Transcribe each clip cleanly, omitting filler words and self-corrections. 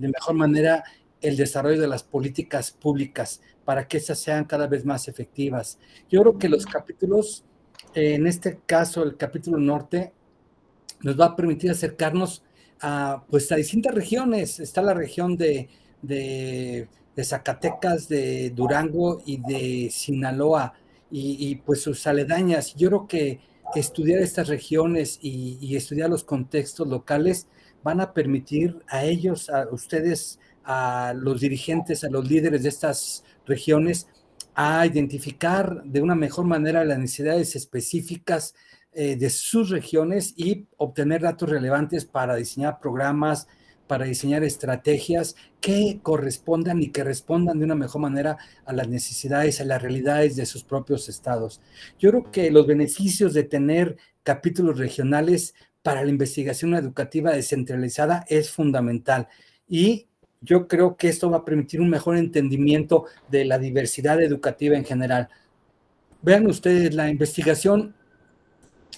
de mejor manera el desarrollo de las políticas públicas para que esas sean cada vez más efectivas. Yo creo que los capítulos, en este caso el capítulo norte, nos va a permitir acercarnos pues, a distintas regiones. Está la región de Zacatecas, de Durango y de Sinaloa, pues sus aledañas. Yo creo que estudiar estas regiones y estudiar los contextos locales van a permitir a ellos, a ustedes, a los dirigentes, a los líderes de estas regiones, a identificar de una mejor manera las necesidades específicas de sus regiones y obtener datos relevantes para diseñar programas, para diseñar estrategias que correspondan y que respondan de una mejor manera a las necesidades, a las realidades de sus propios estados. Yo creo que los beneficios de tener capítulos regionales para la investigación educativa descentralizada es fundamental, y yo creo que esto va a permitir un mejor entendimiento de la diversidad educativa en general. Vean ustedes, la investigación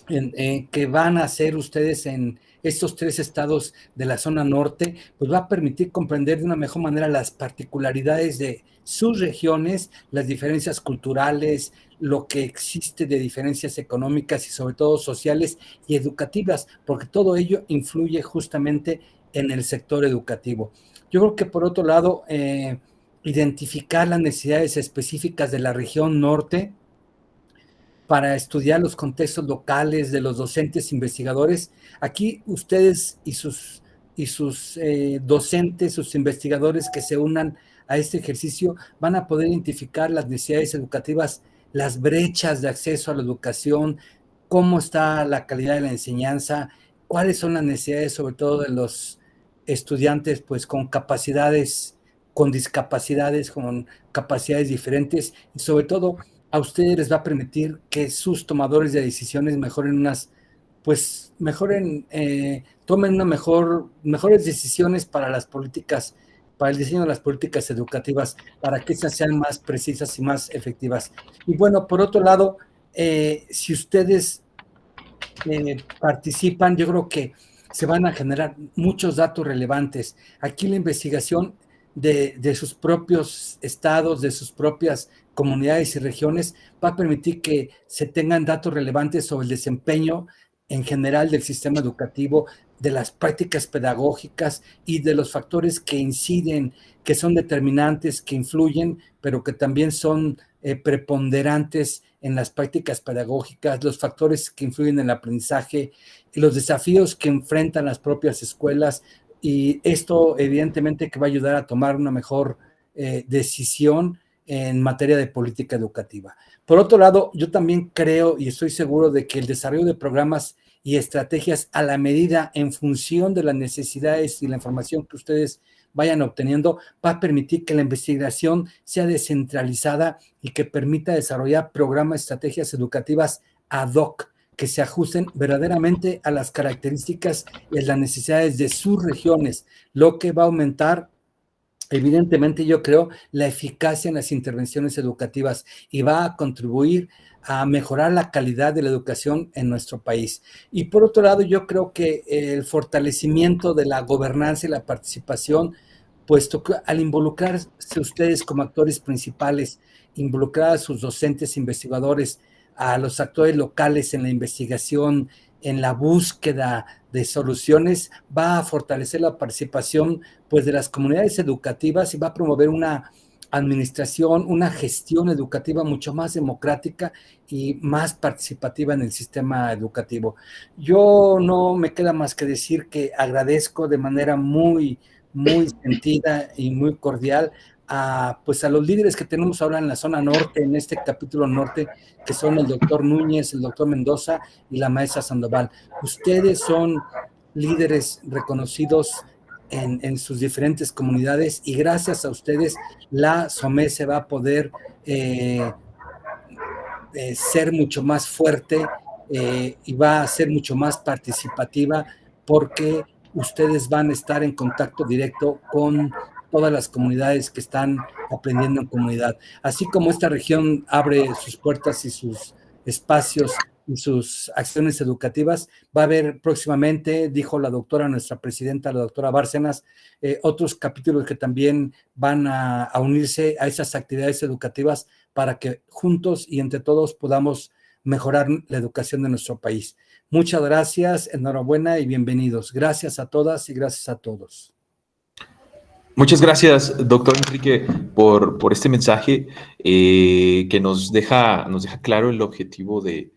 que van a hacer ustedes en estos 3 estados de la zona norte, pues va a permitir comprender de una mejor manera las particularidades de sus regiones, las diferencias culturales, lo que existe de diferencias económicas y sobre todo sociales y educativas, porque todo ello influye justamente en el sector educativo. Yo creo que por otro lado, identificar las necesidades específicas de la región norte para estudiar los contextos locales de los docentes investigadores. Aquí ustedes y sus docentes, sus investigadores que se unan a este ejercicio van a poder identificar las necesidades educativas, las brechas de acceso a la educación, cómo está la calidad de la enseñanza, cuáles son las necesidades sobre todo de los estudiantes pues con capacidades, con discapacidades, con capacidades diferentes, y sobre todo a ustedes les va a permitir que sus tomadores de decisiones tomen mejores decisiones para las políticas, para el diseño de las políticas educativas, para que esas sean más precisas y más efectivas. Y bueno, por otro lado, si ustedes participan, yo creo que se van a generar muchos datos relevantes. Aquí la investigación de sus propios estados, de sus propias comunidades y regiones, va a permitir que se tengan datos relevantes sobre el desempeño en general del sistema educativo, de las prácticas pedagógicas y de los factores que inciden, que son determinantes, que influyen, pero que también son preponderantes en las prácticas pedagógicas, los factores que influyen en el aprendizaje, los desafíos que enfrentan las propias escuelas, y esto evidentemente que va a ayudar a tomar una mejor decisión en materia de política educativa. Por otro lado, yo también creo y estoy seguro de que el desarrollo de programas y estrategias a la medida en función de las necesidades y la información que ustedes vayan obteniendo va a permitir que la investigación sea descentralizada y que permita desarrollar programas, estrategias educativas ad hoc que se ajusten verdaderamente a las características y a las necesidades de sus regiones, lo que va a aumentar evidentemente, yo creo, la eficacia en las intervenciones educativas y va a contribuir a mejorar la calidad de la educación en nuestro país. Y por otro lado, yo creo que el fortalecimiento de la gobernanza y la participación, puesto que al involucrarse ustedes como actores principales, involucrar a sus docentes investigadores, a los actores locales en la investigación, en la búsqueda de soluciones, va a fortalecer la participación pues de las comunidades educativas y va a promover una administración, una gestión educativa mucho más democrática y más participativa en el sistema educativo. Yo no me queda más que decir que agradezco de manera muy, muy sentida y muy cordial pues a los líderes que tenemos ahora en la zona norte, en este capítulo norte, que son el doctor Núñez, el doctor Mendoza y la maestra Sandoval. Ustedes son líderes reconocidos en sus diferentes comunidades y gracias a ustedes la SOME se va a poder ser mucho más fuerte y va a ser mucho más participativa porque ustedes van a estar en contacto directo con todas las comunidades que están aprendiendo en comunidad. Así como esta región abre sus puertas y sus espacios y sus acciones educativas. Va a haber próximamente, dijo la doctora, nuestra presidenta, la doctora Bárcenas, otros capítulos que también van a unirse a esas actividades educativas para que juntos y entre todos podamos mejorar la educación de nuestro país. Muchas gracias, enhorabuena y bienvenidos. Gracias a todas y gracias a todos. Muchas gracias, doctor Enrique, por este mensaje que nos deja claro el objetivo de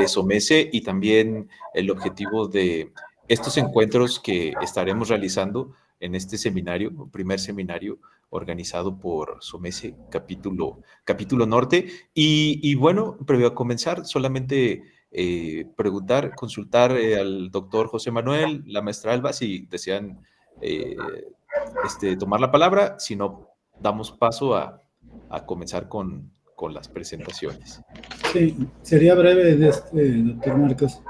SOMECE y también el objetivo de estos encuentros que estaremos realizando en este seminario, primer seminario organizado por SOMECE Capítulo Norte. Y bueno, previo a comenzar, solamente consultar al doctor José Manuel, la maestra Alba, si desean tomar la palabra, si no, damos paso a comenzar con las presentaciones. Sí, sería breve, doctor Marcos.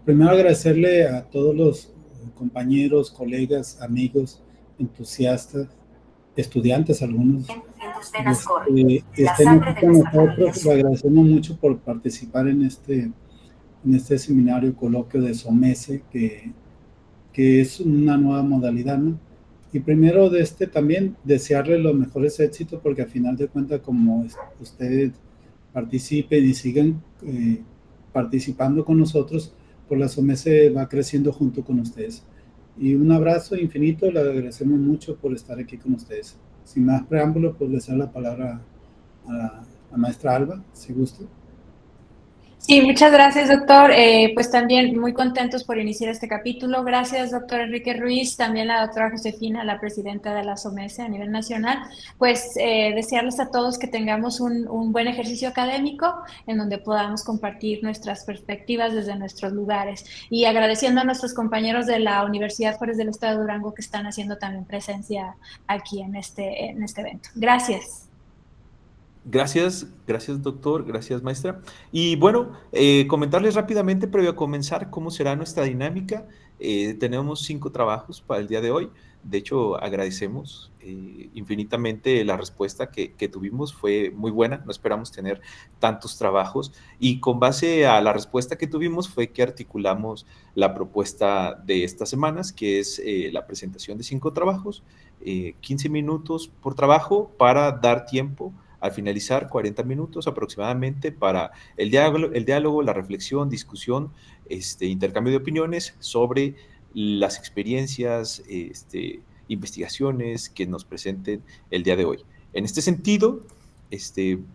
Primero agradecerle a todos los compañeros, colegas, amigos, entusiastas, estudiantes algunos, estén aquí con nosotros. Le agradecemos mucho por participar en este seminario, coloquio de SOMECE, que es una nueva modalidad, ¿no? Y primero también desearle los mejores éxitos, porque al final de cuentas, como ustedes participen y sigan participando con nosotros, pues la SOMECE va creciendo junto con ustedes. Y un abrazo infinito, le agradecemos mucho por estar aquí con ustedes. Sin más preámbulos, pues les doy la palabra a la maestra Alba, si gusta. Sí, muchas gracias, doctor. Pues también muy contentos por iniciar este capítulo. Gracias, doctor Enrique Ruiz, también la doctora Josefina, la presidenta de la SOMECE a nivel nacional. Pues desearles a todos que tengamos un buen ejercicio académico en donde podamos compartir nuestras perspectivas desde nuestros lugares. Y agradeciendo a nuestros compañeros de la Universidad Juárez del Estado de Durango que están haciendo también presencia aquí en este evento. Gracias. Gracias, doctor, gracias, maestra. Y bueno, comentarles rápidamente, previo a comenzar, cómo será nuestra dinámica. Tenemos 5 trabajos para el día de hoy. De hecho, agradecemos infinitamente la respuesta que tuvimos. Fue muy buena, no esperamos tener tantos trabajos. Y con base a la respuesta que tuvimos fue que articulamos la propuesta de estas semanas, que es la presentación de 5 trabajos, 15 minutos por trabajo para dar tiempo al finalizar 40 minutos aproximadamente para el diálogo, la reflexión, discusión, intercambio de opiniones sobre las experiencias, investigaciones que nos presenten el día de hoy. En este sentido,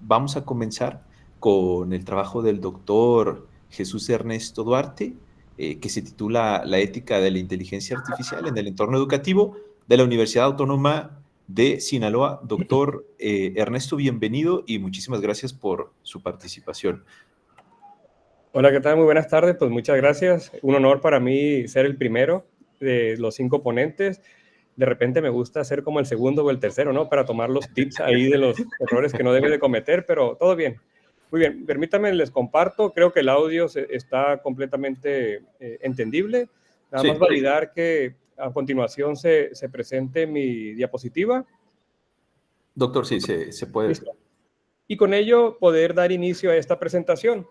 vamos a comenzar con el trabajo del doctor Jesús Ernesto Duarte, que se titula La ética de la inteligencia artificial en el entorno educativo, de la Universidad Autónoma de Sinaloa. Doctor Ernesto, bienvenido y muchísimas gracias por su participación. Hola, ¿qué tal? Muy buenas tardes. Pues muchas gracias. Un honor para mí ser el primero de los 5 ponentes. De repente me gusta ser como el segundo o el tercero, ¿no? Para tomar los tips ahí de los errores que no debe de cometer, pero todo bien. Muy bien, permítanme, les comparto. Creo que el audio está completamente entendible. Nada más validar que a continuación se presente mi diapositiva. Doctor, sí, se puede. Listo. Y con ello poder dar inicio a esta presentación.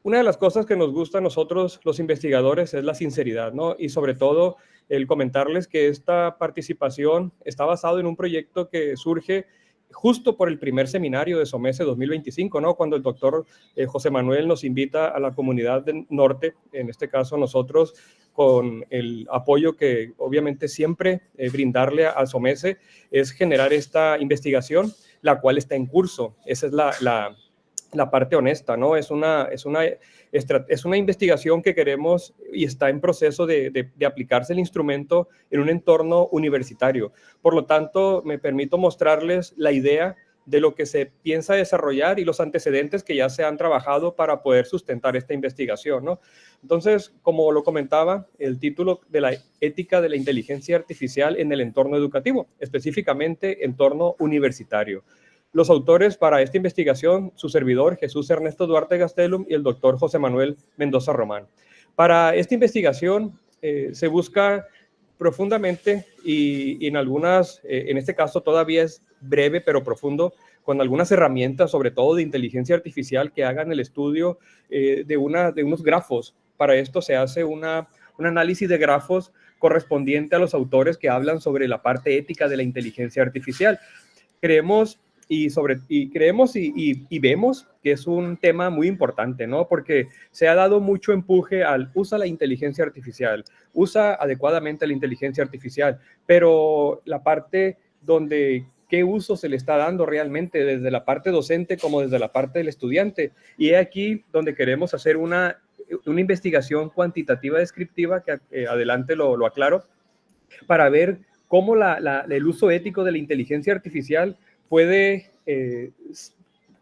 Una de las cosas que nos gusta a nosotros, los investigadores, es la sinceridad, ¿no? Y sobre todo el comentarles que esta participación está basado en un proyecto que surge justo por el primer seminario de SOMECE 2025, ¿no? Cuando el doctor José Manuel nos invita a la comunidad del norte, en este caso nosotros, con el apoyo que obviamente siempre brindarle a SOMECE, es generar esta investigación, la cual está en curso. Esa es la parte honesta, ¿no? Es una investigación que queremos y está en proceso de aplicarse el instrumento en un entorno universitario. Por lo tanto, me permito mostrarles la idea de lo que se piensa desarrollar y los antecedentes que ya se han trabajado para poder sustentar esta investigación, ¿no? Entonces, como lo comentaba, el título de la ética de la inteligencia artificial en el entorno educativo, específicamente entorno universitario. Los autores para esta investigación, su servidor Jesús Ernesto Duarte Gastelum y el doctor José Manuel Mendoza Román. Para esta investigación se busca profundamente y en algunas, en este caso todavía es breve pero profundo, con algunas herramientas, sobre todo de inteligencia artificial, que hagan el estudio de unos grafos. Para esto se hace un análisis de grafos correspondiente a los autores que hablan sobre la parte ética de la inteligencia artificial. Creemos y vemos que es un tema muy importante, ¿no? Porque se ha dado mucho empuje al usa la inteligencia artificial, usa adecuadamente la inteligencia artificial, pero la parte donde qué uso se le está dando realmente desde la parte docente como desde la parte del estudiante. Y es aquí donde queremos hacer una investigación cuantitativa descriptiva, que adelante lo aclaro, para ver cómo el uso ético de la inteligencia artificial puede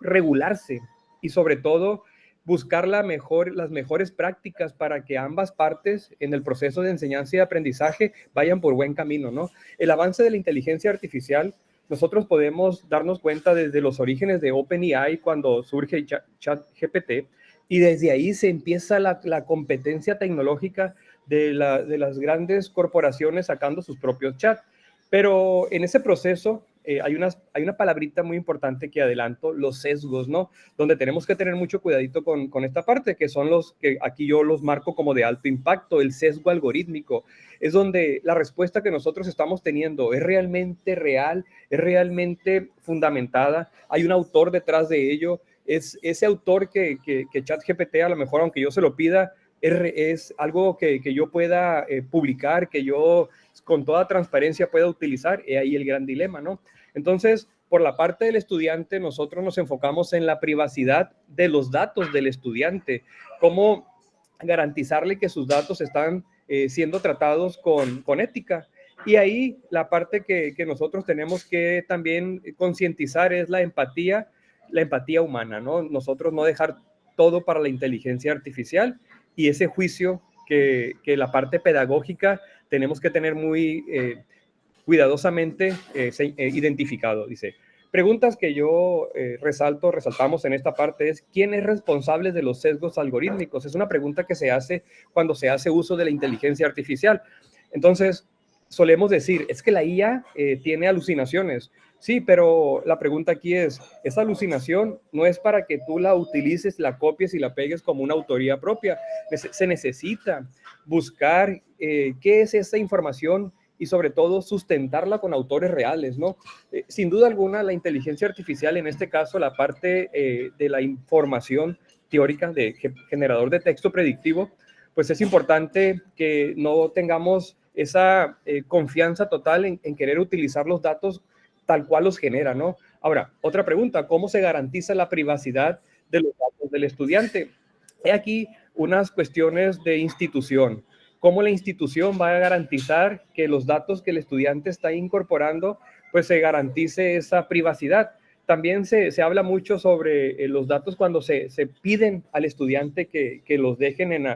regularse y sobre todo buscar las mejores prácticas para que ambas partes en el proceso de enseñanza y aprendizaje vayan por buen camino, ¿no? El avance de la inteligencia artificial, nosotros podemos darnos cuenta desde los orígenes de OpenAI cuando surge ChatGPT, y desde ahí se empieza la competencia tecnológica de las grandes corporaciones sacando sus propios chats. Pero en ese proceso hay una palabrita muy importante que adelanto, los sesgos, ¿no? Donde tenemos que tener mucho cuidadito con esta parte, que son los que aquí yo los marco como de alto impacto, el sesgo algorítmico. Es donde la respuesta que nosotros estamos teniendo es realmente real, es realmente fundamentada, hay un autor detrás de ello, es ese autor que ChatGPT, a lo mejor aunque yo se lo pida, es algo que yo pueda publicar, que yo con toda transparencia pueda utilizar, y ahí el gran dilema, ¿no? Entonces, por la parte del estudiante, nosotros nos enfocamos en la privacidad de los datos del estudiante, cómo garantizarle que sus datos están siendo tratados con ética. Y ahí la parte que nosotros tenemos que también concientizar es la empatía humana, ¿no? Nosotros no dejar todo para la inteligencia artificial, y ese juicio que la parte pedagógica tenemos que tener muy cuidadosamente identificado. Dice, preguntas que yo resaltamos en esta parte es, ¿quién es responsable de los sesgos algorítmicos? Es una pregunta que se hace cuando se hace uso de la inteligencia artificial. Entonces, solemos decir, es que la IA tiene alucinaciones. Sí, pero la pregunta aquí es, esa alucinación no es para que tú la utilices, la copies y la pegues como una autoría propia. Se necesita buscar qué es esa información y sobre todo sustentarla con autores reales, ¿no? Sin duda alguna, la inteligencia artificial, en este caso, la parte de la información teórica de generador de texto predictivo, pues es importante que no tengamos esa confianza total en querer utilizar los datos tal cual los genera, ¿no? Ahora, otra pregunta, ¿cómo se garantiza la privacidad de los datos del estudiante? He aquí unas cuestiones de institución. ¿Cómo la institución va a garantizar que los datos que el estudiante está incorporando, pues se garantice esa privacidad? También se habla mucho sobre los datos cuando se piden al estudiante que los dejen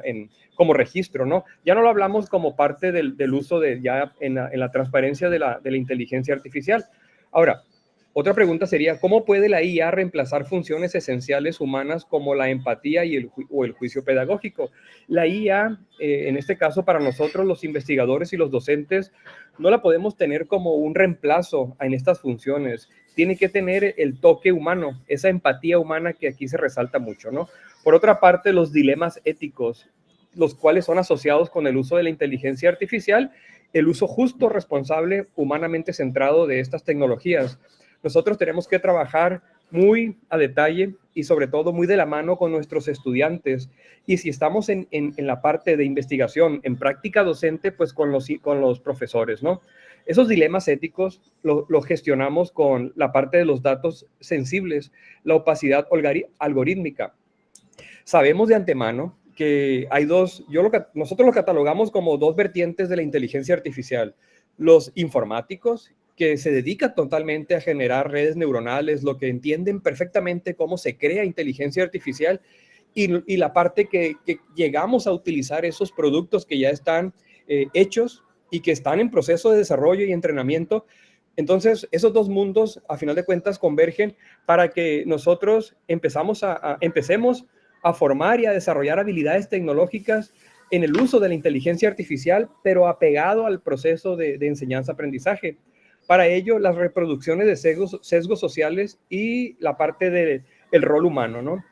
como registro, ¿no? Ya no lo hablamos como parte del uso en la transparencia de la inteligencia artificial. Ahora, otra pregunta sería, ¿cómo puede la IA reemplazar funciones esenciales humanas como la empatía o el juicio pedagógico? La IA, en este caso para nosotros los investigadores y los docentes, no la podemos tener como un reemplazo en estas funciones. Tiene que tener el toque humano, esa empatía humana que aquí se resalta mucho, ¿no? Por otra parte, los dilemas éticos, los cuales son asociados con el uso de la inteligencia artificial, el uso justo, responsable, humanamente centrado de estas tecnologías. Nosotros tenemos que trabajar muy a detalle y sobre todo muy de la mano con nuestros estudiantes. Y si estamos en la parte de investigación, en práctica docente, pues con los profesores, ¿no? Esos dilemas éticos los gestionamos con la parte de los datos sensibles, la opacidad algorítmica. Sabemos de antemano que hay nosotros lo catalogamos como dos vertientes de la inteligencia artificial. Los informáticos, que se dedican totalmente a generar redes neuronales, lo que entienden perfectamente cómo se crea inteligencia artificial, y la parte que llegamos a utilizar esos productos que ya están hechos y que están en proceso de desarrollo y entrenamiento. Entonces, esos dos mundos, a final de cuentas, convergen para que nosotros empecemos a formar y a desarrollar habilidades tecnológicas en el uso de la inteligencia artificial, pero apegado al proceso de enseñanza-aprendizaje. Para ello, las reproducciones de sesgos sociales y la parte del rol humano, ¿no?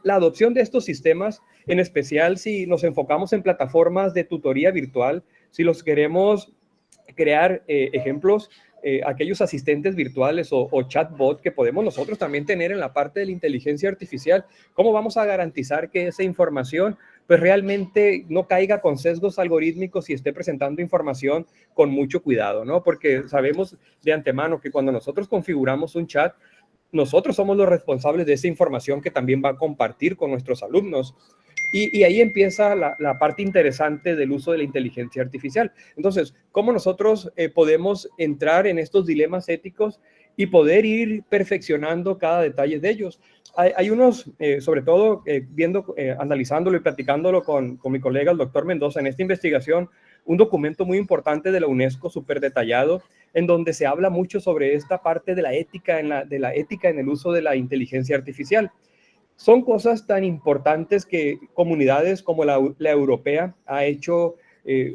La adopción de estos sistemas, en especial si nos enfocamos en plataformas de tutoría virtual, si los queremos crear ejemplos, aquellos asistentes virtuales o chatbot que podemos nosotros también tener en la parte de la inteligencia artificial, ¿cómo vamos a garantizar que esa información pues realmente no caiga con sesgos algorítmicos y esté presentando información con mucho cuidado, ¿no? Porque sabemos de antemano que cuando nosotros configuramos un chat, nosotros somos los responsables de esa información que también va a compartir con nuestros alumnos. Y ahí empieza la parte interesante del uso de la inteligencia artificial. Entonces, ¿cómo nosotros podemos entrar en estos dilemas éticos y poder ir perfeccionando cada detalle de ellos? Hay unos, sobre todo, analizándolo y platicándolo con mi colega, el doctor Mendoza, en esta investigación, un documento muy importante de la UNESCO, súper detallado, en donde se habla mucho sobre esta parte de la ética en el uso de la inteligencia artificial. Son cosas tan importantes que comunidades como la europea ha hecho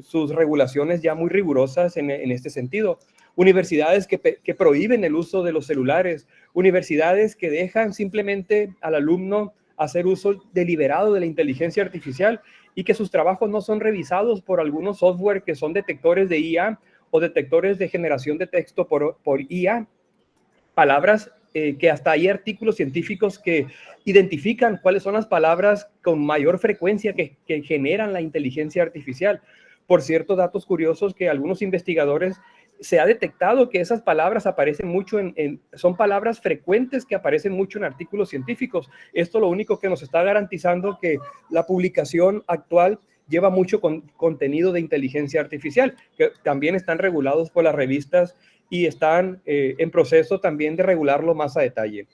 sus regulaciones ya muy rigurosas en este sentido. Universidades que prohíben el uso de los celulares, universidades que dejan simplemente al alumno hacer uso deliberado de la inteligencia artificial y que sus trabajos no son revisados por algunos software que son detectores de IA o detectores de generación de texto por IA, palabras que hasta hay artículos científicos que identifican cuáles son las palabras con mayor frecuencia que generan la inteligencia artificial. Por cierto, datos curiosos que algunos investigadores se ha detectado que esas palabras aparecen mucho son palabras frecuentes que aparecen mucho en artículos científicos. Esto lo único que nos está garantizando que la publicación actual lleva mucho contenido de inteligencia artificial, que también están regulados por las revistas y están en proceso también de regularlo más a detalle.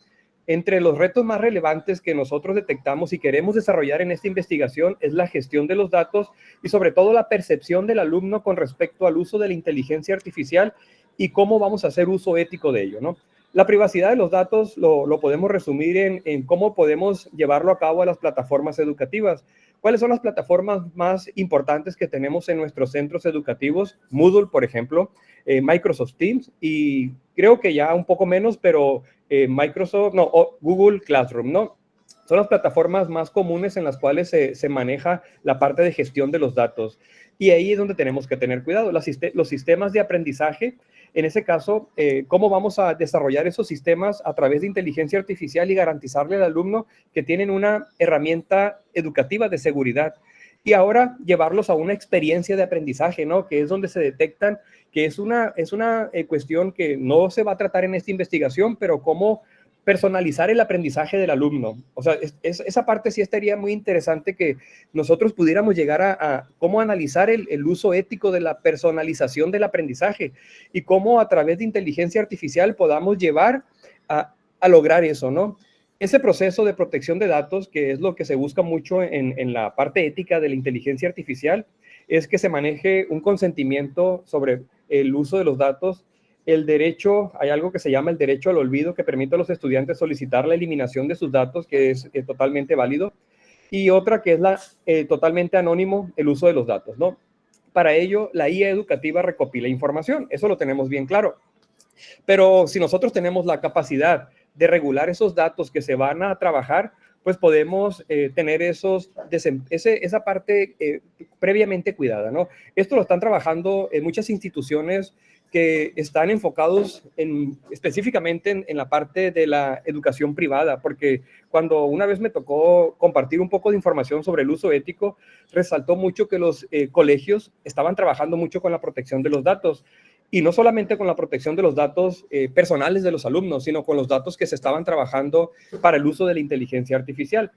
Entre los retos más relevantes que nosotros detectamos y queremos desarrollar en esta investigación es la gestión de los datos y sobre todo la percepción del alumno con respecto al uso de la inteligencia artificial y cómo vamos a hacer uso ético de ello, ¿no? La privacidad de los datos lo podemos resumir en cómo podemos llevarlo a cabo a las plataformas educativas. ¿Cuáles son las plataformas más importantes que tenemos en nuestros centros educativos? Moodle, por ejemplo, Microsoft Teams y creo que ya un poco menos, pero Google Classroom, ¿no? Son las plataformas más comunes en las cuales se maneja la parte de gestión de los datos. Y ahí es donde tenemos que tener cuidado. Los sistemas de aprendizaje, en ese caso, ¿cómo vamos a desarrollar esos sistemas a través de inteligencia artificial y garantizarle al alumno que tienen una herramienta educativa de seguridad? Y ahora llevarlos a una experiencia de aprendizaje, ¿no? Que es donde se detectan que es una cuestión que no se va a tratar en esta investigación, pero cómo personalizar el aprendizaje del alumno. O sea, esa parte sí estaría muy interesante que nosotros pudiéramos llegar a cómo analizar el uso ético de la personalización del aprendizaje y cómo a través de inteligencia artificial podamos llevar a lograr eso, ¿no? Ese proceso de protección de datos, que es lo que se busca mucho en la parte ética de la inteligencia artificial, es que se maneje un consentimiento sobre el uso de los datos. El derecho, hay algo que se llama el derecho al olvido, que permite a los estudiantes solicitar la eliminación de sus datos, que es totalmente válido. Y otra que es totalmente anónimo, el uso de los datos, ¿no? Para ello, la IA educativa recopila información, eso lo tenemos bien claro. Pero si nosotros tenemos la capacidad de regular esos datos que se van a trabajar, pues podemos tener esa parte previamente cuidada, ¿no? Esto lo están trabajando en muchas instituciones que están enfocados específicamente en la parte de la educación privada, porque cuando una vez me tocó compartir un poco de información sobre el uso ético, resaltó mucho que los colegios estaban trabajando mucho con la protección de los datos. Y no solamente con la protección de los datos personales de los alumnos, sino con los datos que se estaban trabajando para el uso de la inteligencia artificial.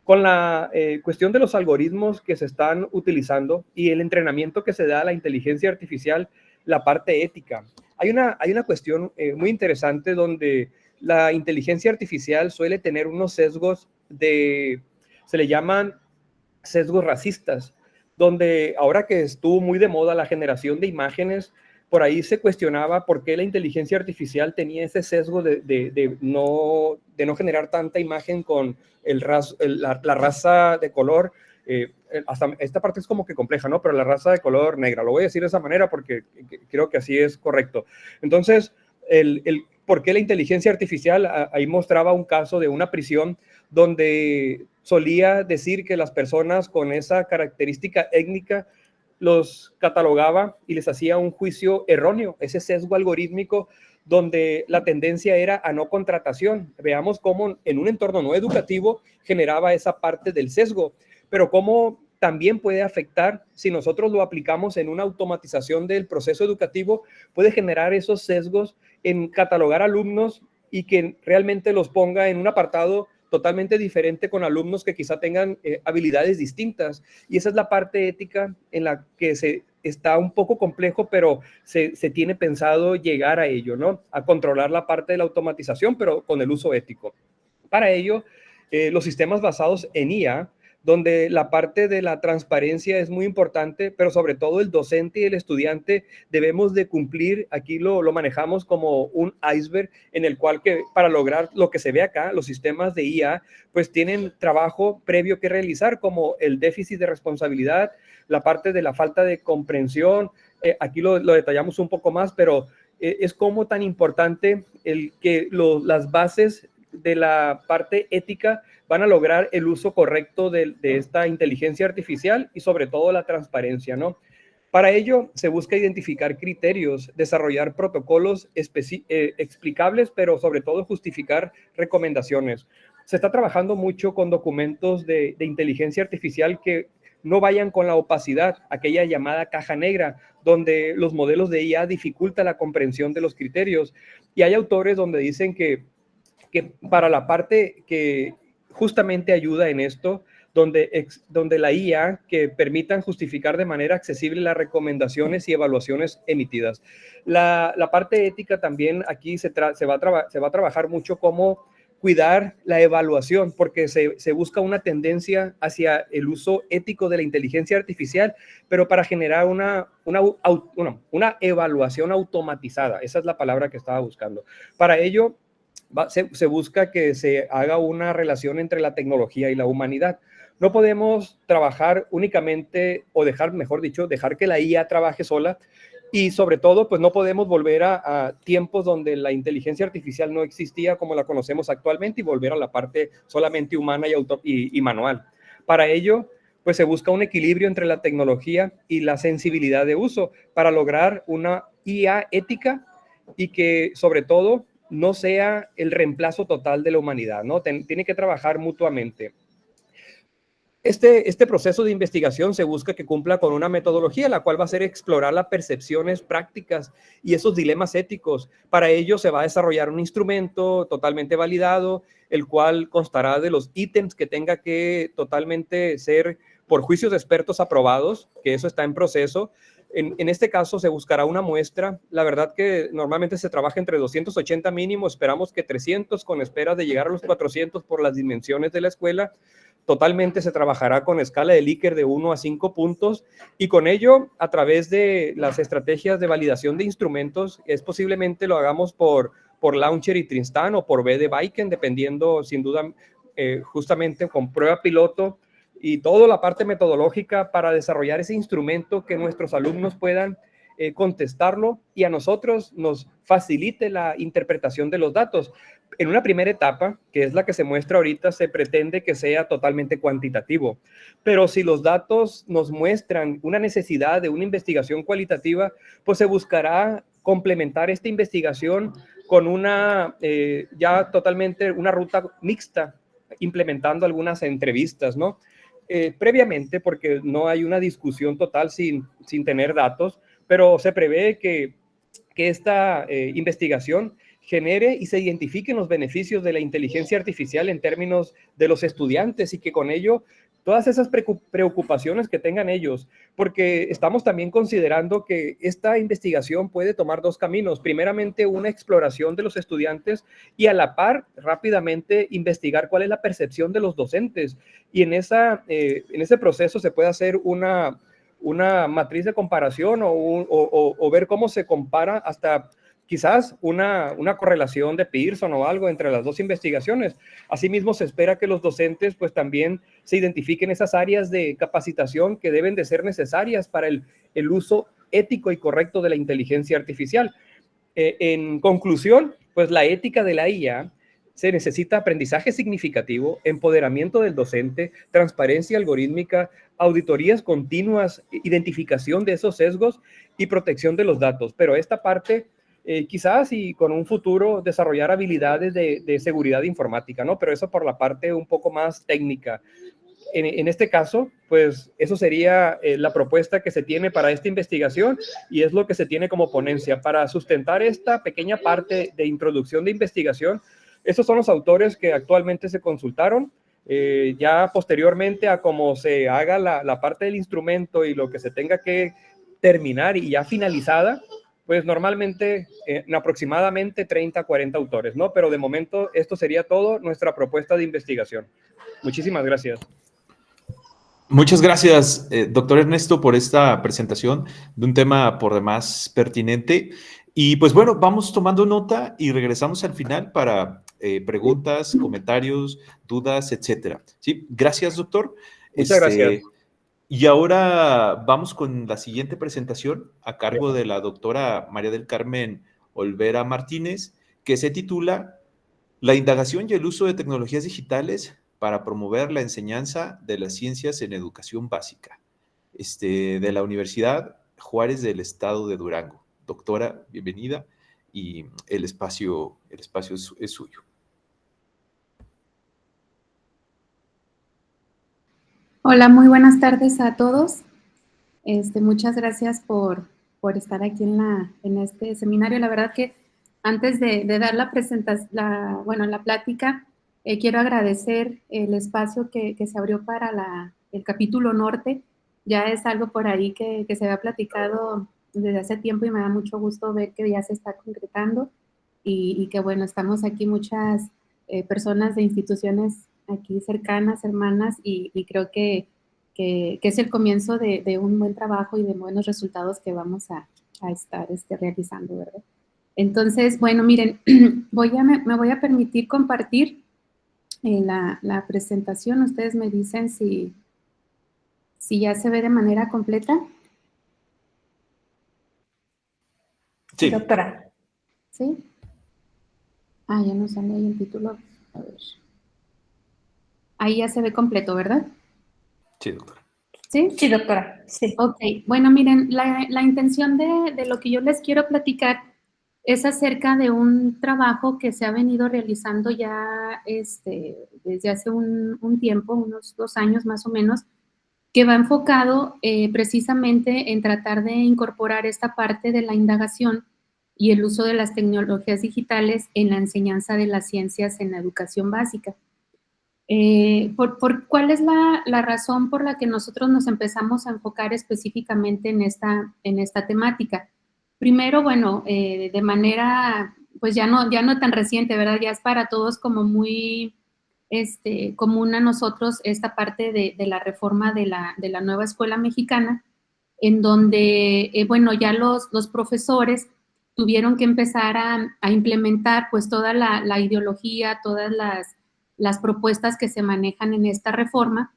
Con la cuestión de los algoritmos que se están utilizando y el entrenamiento que se da a la inteligencia artificial, la parte ética. Hay una cuestión muy interesante donde la inteligencia artificial suele tener unos sesgos se le llaman sesgos racistas, donde ahora que estuvo muy de moda la generación de imágenes, por ahí se cuestionaba por qué la inteligencia artificial tenía ese sesgo de no generar tanta imagen con la raza de color hasta esta parte es como que compleja, ¿no? Pero la raza de color negra, lo voy a decir de esa manera porque creo que así es correcto. Entonces, ¿por qué la inteligencia artificial? Ahí mostraba un caso de una prisión donde solía decir que las personas con esa característica étnica los catalogaba y les hacía un juicio erróneo, ese sesgo algorítmico donde la tendencia era a no contratación. Veamos cómo en un entorno no educativo generaba esa parte del sesgo, pero cómo también puede afectar, si nosotros lo aplicamos en una automatización del proceso educativo, puede generar esos sesgos en catalogar alumnos y que realmente los ponga en un apartado totalmente diferente con alumnos que quizá tengan habilidades distintas. Y esa es la parte ética en la que está un poco complejo, pero se tiene pensado llegar a ello, ¿no? A controlar la parte de la automatización, pero con el uso ético. Para ello, los sistemas basados en IA, donde la parte de la transparencia es muy importante, pero sobre todo el docente y el estudiante debemos de cumplir, aquí lo manejamos como un iceberg en el cual que para lograr lo que se ve acá, los sistemas de IA pues tienen trabajo previo que realizar como el déficit de responsabilidad, la parte de la falta de comprensión, aquí lo detallamos un poco más, pero es como tan importante el que las bases de la parte ética van a lograr el uso correcto de esta inteligencia artificial y sobre todo la transparencia, ¿no? Para ello se busca identificar criterios, desarrollar protocolos explicables, pero sobre todo justificar recomendaciones. Se está trabajando mucho con documentos de inteligencia artificial que no vayan con la opacidad, aquella llamada caja negra, donde los modelos de IA dificultan la comprensión de los criterios. Y hay autores donde dicen que para la parte que justamente ayuda en esto, donde la IA que permitan justificar de manera accesible las recomendaciones y evaluaciones emitidas. La parte ética también aquí se va a trabajar mucho cómo cuidar la evaluación, porque se busca una tendencia hacia el uso ético de la inteligencia artificial, pero para generar una evaluación automatizada. Esa es la palabra que estaba buscando. Para ello, se busca que se haga una relación entre la tecnología y la humanidad. No podemos trabajar únicamente, o mejor dicho, dejar que la IA trabaje sola, y sobre todo, pues no podemos volver a tiempos donde la inteligencia artificial no existía como la conocemos actualmente y volver a la parte solamente humana y manual. Para ello, pues se busca un equilibrio entre la tecnología y la sensibilidad de uso para lograr una IA ética y que, sobre todo, no sea el reemplazo total de la humanidad, ¿no? Tiene que trabajar mutuamente. Este proceso de investigación se busca que cumpla con una metodología, la cual va a ser explorar las percepciones prácticas y esos dilemas éticos. Para ello se va a desarrollar un instrumento totalmente validado, el cual constará de los ítems que tenga que totalmente ser por juicios de expertos aprobados, que eso está en proceso. En este caso se buscará una muestra. La verdad que normalmente se trabaja entre 280 mínimo, esperamos que 300 con esperas de llegar a los 400 por las dimensiones de la escuela. Totalmente se trabajará con escala de Likert de 1 a 5 puntos y con ello, a través de las estrategias de validación de instrumentos, es posiblemente lo hagamos por Launcher y Tristan o por B de Viken, dependiendo sin duda justamente con prueba piloto y toda la parte metodológica para desarrollar ese instrumento que nuestros alumnos puedan contestarlo y a nosotros nos facilite la interpretación de los datos. En una primera etapa, que es la que se muestra ahorita, se pretende que sea totalmente cuantitativo, pero si los datos nos muestran una necesidad de una investigación cualitativa, pues se buscará complementar esta investigación con ya totalmente una ruta mixta, implementando algunas entrevistas, ¿no? Previamente, porque no hay una discusión total sin tener datos, pero se prevé que esta investigación genere y se identifiquen los beneficios de la inteligencia artificial en términos de los estudiantes y que con ello todas esas preocupaciones que tengan ellos, porque estamos también considerando que esta investigación puede tomar dos caminos. Primeramente, una exploración de los estudiantes y a la par, rápidamente, investigar cuál es la percepción de los docentes. Y en ese proceso se puede hacer una matriz de comparación o ver cómo se compara hasta quizás una correlación de Pearson o algo entre las dos investigaciones. Asimismo, se espera que los docentes pues también se identifiquen esas áreas de capacitación que deben de ser necesarias para el uso ético y correcto de la inteligencia artificial. En conclusión, pues la ética de la IA se necesita aprendizaje significativo, empoderamiento del docente, transparencia algorítmica, auditorías continuas, identificación de esos sesgos y protección de los datos. Pero esta parte, quizás y con un futuro, desarrollar habilidades de seguridad informática, ¿no? Pero eso por la parte un poco más técnica. En este caso, pues eso sería la propuesta que se tiene para esta investigación y es lo que se tiene como ponencia. Para sustentar esta pequeña parte de introducción de investigación, estos son los autores que actualmente se consultaron. Ya posteriormente a cómo se haga la parte del instrumento y lo que se tenga que terminar y ya finalizada, pues normalmente en aproximadamente 30 a 40 autores, ¿no? Pero de momento esto sería todo nuestra propuesta de investigación. Muchísimas gracias. Muchas gracias, doctor Ernesto, por esta presentación de un tema por demás pertinente. Y pues bueno, vamos tomando nota y regresamos al final para preguntas, comentarios, dudas, etcétera. ¿Sí? Gracias, doctor. Muchas gracias. Y ahora vamos con la siguiente presentación a cargo de la doctora María del Carmen Olvera Martínez, que se titula La indagación y el uso de tecnologías digitales para promover la enseñanza de las ciencias en educación básica, de la Universidad Juárez del Estado de Durango. Doctora, bienvenida y el espacio es suyo. Hola, muy buenas tardes a todos. Muchas gracias por estar aquí en este seminario. La verdad que antes de dar la presentación, la plática, quiero agradecer el espacio que se abrió para el capítulo norte. Ya es algo por ahí que se había platicado desde hace tiempo y me da mucho gusto ver que ya se está concretando y que bueno, estamos aquí muchas personas de instituciones aquí cercanas, hermanas, y creo que es el comienzo de un buen trabajo y de buenos resultados que vamos a estar realizando, ¿verdad? Entonces, bueno, miren, me voy a permitir compartir la presentación. Ustedes me dicen si ya se ve de manera completa. Sí. Doctora. ¿Sí? Ah, ya no sale ahí el título. A ver. Ahí ya se ve completo, ¿verdad? Sí, doctora. ¿Sí? Sí, doctora. Sí. Ok, bueno, miren, la intención de lo que yo les quiero platicar es acerca de un trabajo que se ha venido realizando ya desde hace un tiempo, unos 2 años más o menos, que va enfocado precisamente en tratar de incorporar esta parte de la indagación y el uso de las tecnologías digitales en la enseñanza de las ciencias en la educación básica. ¿Cuál es la razón por la que nosotros nos empezamos a enfocar específicamente en esta temática? Primero, bueno, de manera, pues ya no tan reciente, ¿verdad? Ya es para todos como muy común a nosotros esta parte de la reforma de la nueva escuela mexicana, en donde, bueno, ya los profesores tuvieron que empezar a implementar pues toda la ideología, todas las propuestas que se manejan en esta reforma,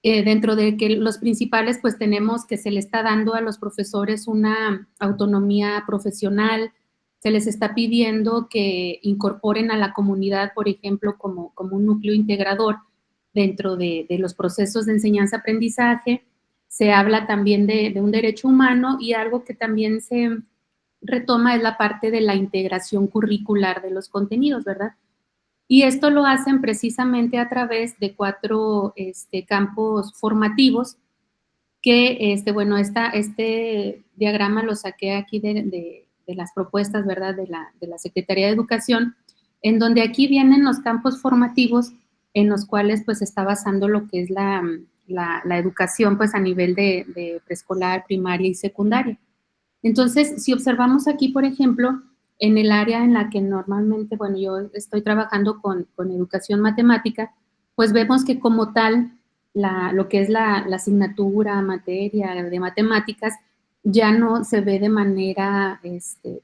dentro de que los principales pues tenemos que se le está dando a los profesores una autonomía profesional, se les está pidiendo que incorporen a la comunidad, por ejemplo, como un núcleo integrador dentro de los procesos de enseñanza-aprendizaje. Se habla también de un derecho humano y algo que también se retoma es la parte de la integración curricular de los contenidos, ¿verdad? Y esto lo hacen precisamente a través de 4 campos formativos que, bueno, este diagrama lo saqué aquí de las propuestas, ¿verdad?, de la Secretaría de Educación, en donde aquí vienen los campos formativos en los cuales, pues, está basando lo que es la educación, pues, a nivel de preescolar, primaria y secundaria. Entonces, si observamos aquí, por ejemplo, en el área en la que normalmente, bueno, yo estoy trabajando con educación matemática, pues vemos que como tal, lo que es la asignatura, materia de matemáticas, ya no se ve de manera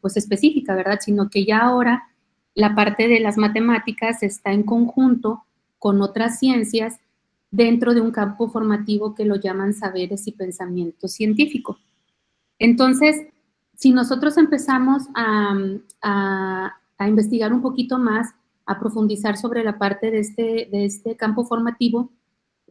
pues específica, ¿verdad? Sino que ya ahora la parte de las matemáticas está en conjunto con otras ciencias dentro de un campo formativo que lo llaman saberes y pensamiento científico. Entonces, si nosotros empezamos a investigar un poquito más, a profundizar sobre la parte de este campo formativo,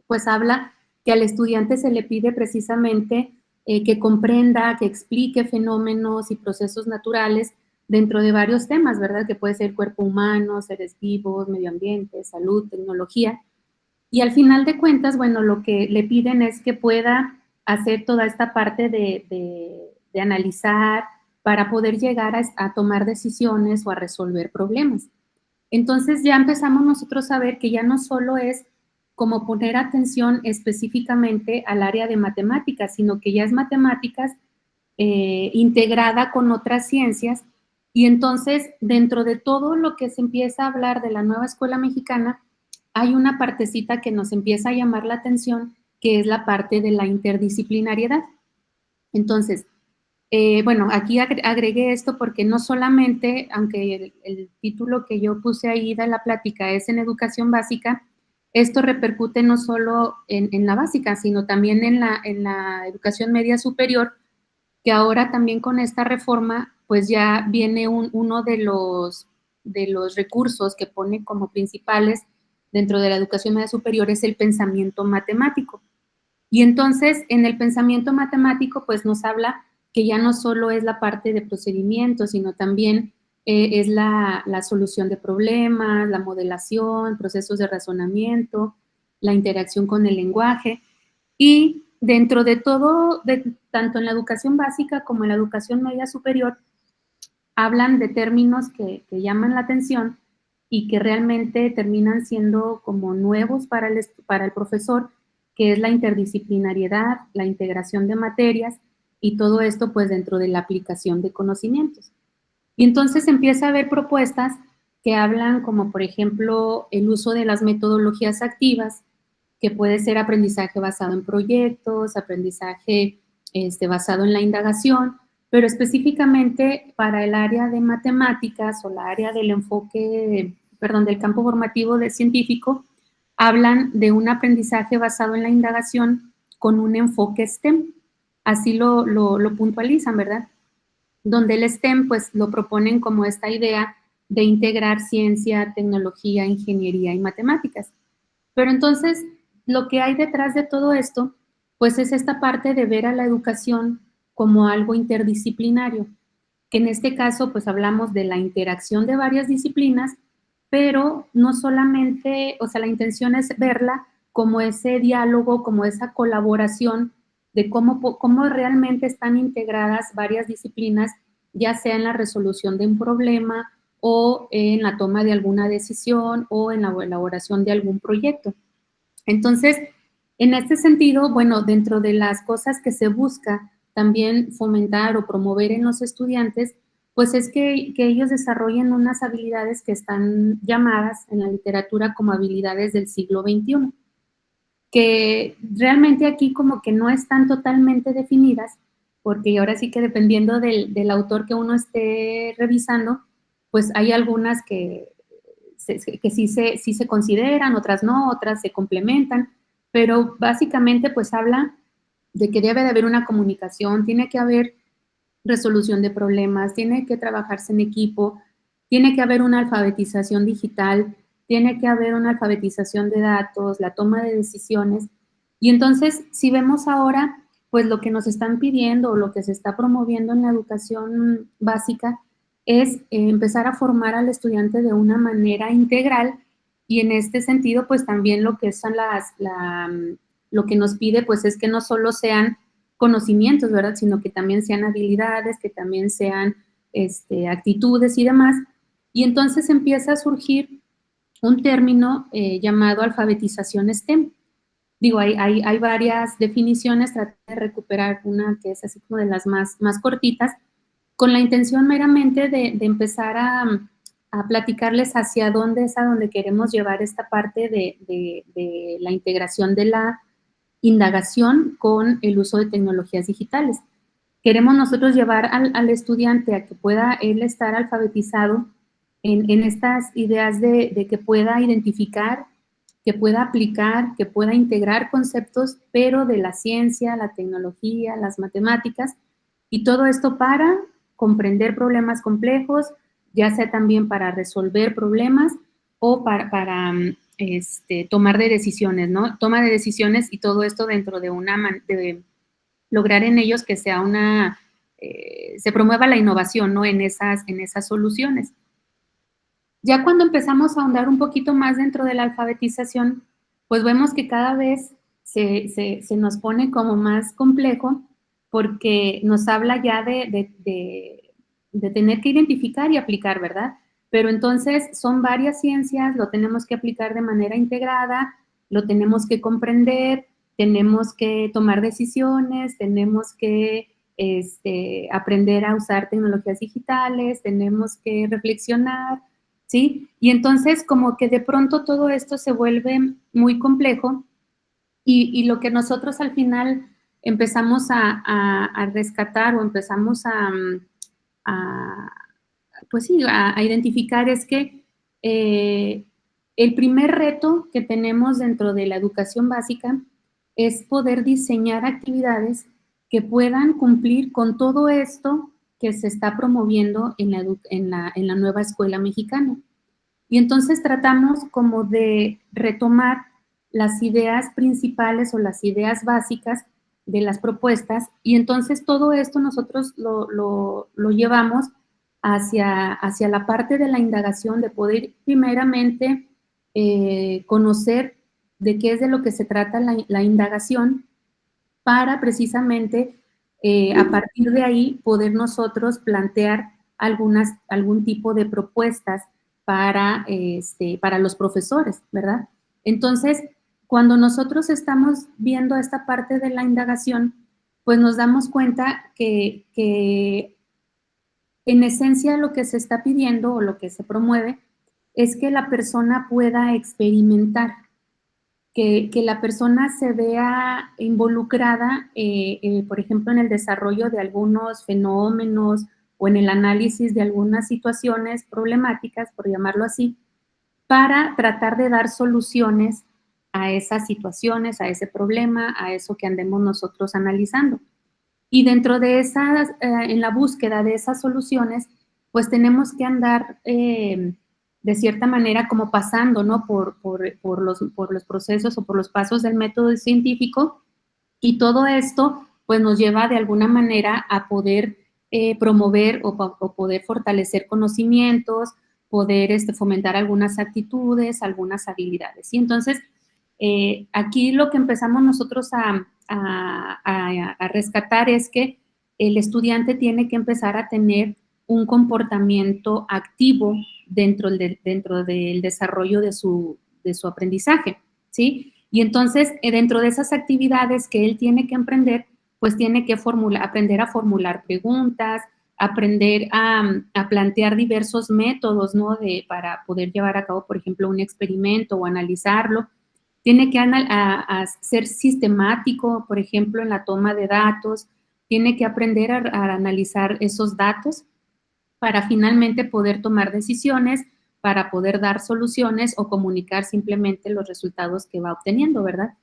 pues habla que al estudiante se le pide precisamente que comprenda, que explique fenómenos y procesos naturales dentro de varios temas, ¿verdad? Que puede ser cuerpo humano, seres vivos, medio ambiente, salud, tecnología. Y al final de cuentas, bueno, lo que le piden es que pueda hacer toda esta parte de analizar para poder llegar a tomar decisiones o a resolver problemas. Entonces ya empezamos nosotros a ver que ya no solo es como poner atención específicamente al área de matemáticas, sino que ya es matemáticas integrada con otras ciencias. Y entonces, dentro de todo lo que se empieza a hablar de la nueva escuela mexicana, hay una partecita que nos empieza a llamar la atención, que es la parte de la interdisciplinariedad. Entonces, bueno, aquí agregué esto porque no solamente, aunque el título que yo puse ahí de la plática es en educación básica, esto repercute no solo en la básica, sino también en la educación media superior, que ahora también con esta reforma, pues ya viene uno de los recursos que pone como principales dentro de la educación media superior es el pensamiento matemático. Y entonces, en el pensamiento matemático, pues nos habla que ya no solo es la parte de procedimientos, sino también es la solución de problemas, la modelación, procesos de razonamiento, la interacción con el lenguaje. Y dentro de todo, tanto en la educación básica como en la educación media superior, hablan de términos que llaman la atención y que realmente terminan siendo como nuevos para el profesor, que es la interdisciplinariedad, la integración de materias y todo esto pues dentro de la aplicación de conocimientos. Y entonces empieza a haber propuestas que hablan como por ejemplo el uso de las metodologías activas, que puede ser aprendizaje basado en proyectos, aprendizaje basado en la indagación, pero específicamente para el área de matemáticas o la área del enfoque, perdón, del campo formativo de científico, hablan de un aprendizaje basado en la indagación con un enfoque STEM. Así lo puntualizan, ¿verdad? Donde el STEM, pues, lo proponen como esta idea de integrar ciencia, tecnología, ingeniería y matemáticas. Pero entonces, lo que hay detrás de todo esto, pues, es esta parte de ver a la educación como algo interdisciplinario, que en este caso, pues, hablamos de la interacción de varias disciplinas, pero no solamente, o sea, la intención es verla como ese diálogo, como esa colaboración de cómo realmente están integradas varias disciplinas, ya sea en la resolución de un problema o en la toma de alguna decisión o en la elaboración de algún proyecto. Entonces, en este sentido, bueno, dentro de las cosas que se busca también fomentar o promover en los estudiantes, pues es que ellos desarrollen unas habilidades que están llamadas en la literatura como habilidades del siglo XXI, que realmente aquí como que no están totalmente definidas, porque ahora sí que dependiendo del autor que uno esté revisando, pues hay algunas que sí se consideran, otras no, otras se complementan, pero básicamente pues habla de que debe de haber una comunicación, tiene que haber resolución de problemas, tiene que trabajarse en equipo, tiene que haber una alfabetización digital, tiene que haber una alfabetización de datos, la toma de decisiones. Y entonces, si vemos ahora, pues lo que nos están pidiendo o lo que se está promoviendo en la educación básica es empezar a formar al estudiante de una manera integral y en este sentido, pues también lo que son lo que nos pide, pues es que no solo sean conocimientos, ¿verdad? Sino que también sean habilidades, que también sean actitudes y demás. Y entonces empieza a surgir un término llamado alfabetización STEM. Digo, hay varias definiciones, traté de recuperar una que es así como de las más cortitas, con la intención meramente de empezar a platicarles hacia dónde es a donde queremos llevar esta parte de la integración de la indagación con el uso de tecnologías digitales. queremos nosotros llevar al estudiante a que pueda él estar alfabetizado en estas ideas de que pueda identificar, que pueda aplicar, que pueda integrar conceptos, pero de la ciencia, la tecnología, las matemáticas, y todo esto para comprender problemas complejos, ya sea también para resolver problemas o para tomar de decisiones, ¿no? Toma de decisiones y todo esto dentro de de lograr en ellos que sea se promueva la innovación, ¿no? En esas soluciones. Ya cuando empezamos a ahondar un poquito más dentro de la alfabetización, pues vemos que cada vez se nos pone como más complejo porque nos habla ya de tener que identificar y aplicar, ¿verdad? Pero entonces son varias ciencias, lo tenemos que aplicar de manera integrada, lo tenemos que comprender, tenemos que tomar decisiones, tenemos que aprender a usar tecnologías digitales, tenemos que reflexionar, ¿sí? Y entonces como que de pronto todo esto se vuelve muy complejo y lo que nosotros al final empezamos a rescatar o empezamos pues sí, a identificar es que el primer reto que tenemos dentro de la educación básica es poder diseñar actividades que puedan cumplir con todo esto que se está promoviendo en la nueva escuela mexicana. Y entonces tratamos como de retomar las ideas principales o las ideas básicas de las propuestas y entonces todo esto nosotros lo llevamos hacia la parte de la indagación, de poder primeramente conocer de qué es de lo que se trata la indagación para precisamente a partir de ahí poder nosotros plantear algún tipo de propuestas para los profesores, ¿verdad? Entonces, cuando nosotros estamos viendo esta parte de la indagación, pues nos damos cuenta que en esencia lo que se está pidiendo o lo que se promueve es que la persona pueda experimentar, que la persona se vea involucrada, por ejemplo, en el desarrollo de algunos fenómenos o en el análisis de algunas situaciones problemáticas, por llamarlo así, para tratar de dar soluciones a esas situaciones, a ese problema, a eso que andemos nosotros analizando. Y dentro de esas, en la búsqueda de esas soluciones, pues tenemos que andar de cierta manera como pasando, ¿no? Por los procesos o por los pasos del método científico y todo esto pues nos lleva de alguna manera a poder promover o poder fortalecer conocimientos, poder fomentar algunas actitudes, algunas habilidades. Y entonces aquí lo que empezamos nosotros a rescatar es que el estudiante tiene que empezar a tener un comportamiento activo dentro del desarrollo de su aprendizaje, ¿sí? Y entonces, dentro de esas actividades que él tiene que emprender, pues tiene que aprender a formular preguntas, aprender a plantear diversos métodos, ¿no? Para poder llevar a cabo, por ejemplo, un experimento o analizarlo. Tiene que a ser sistemático, por ejemplo, en la toma de datos. Tiene que aprender a analizar esos datos para finalmente poder tomar decisiones, para poder dar soluciones o comunicar simplemente los resultados que va obteniendo, ¿verdad?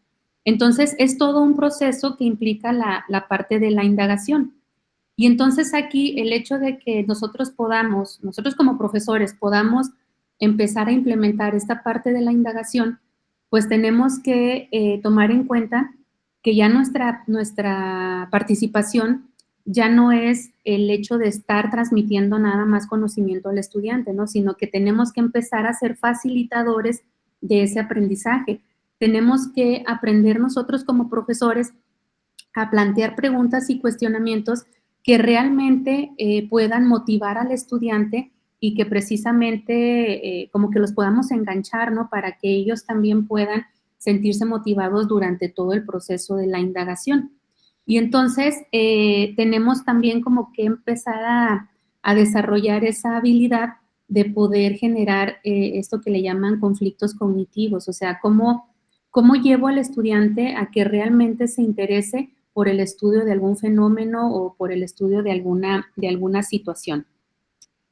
Entonces, es todo un proceso que implica la parte de la indagación. Y entonces aquí el hecho de que nosotros como profesores, podamos empezar a implementar esta parte de la indagación, pues tenemos que tomar en cuenta que ya nuestra participación ya no es el hecho de estar transmitiendo nada más conocimiento al estudiante, ¿no? Sino que tenemos que empezar a ser facilitadores de ese aprendizaje. Tenemos que aprender nosotros como profesores a plantear preguntas y cuestionamientos que realmente puedan motivar al estudiante y que precisamente como que los podamos enganchar, ¿no? Para que ellos también puedan sentirse motivados durante todo el proceso de la indagación. Y entonces tenemos también como que empezar a desarrollar esa habilidad de poder generar esto que le llaman conflictos cognitivos, o sea, cómo llevo al estudiante a que realmente se interese por el estudio de algún fenómeno o por el estudio de alguna situación.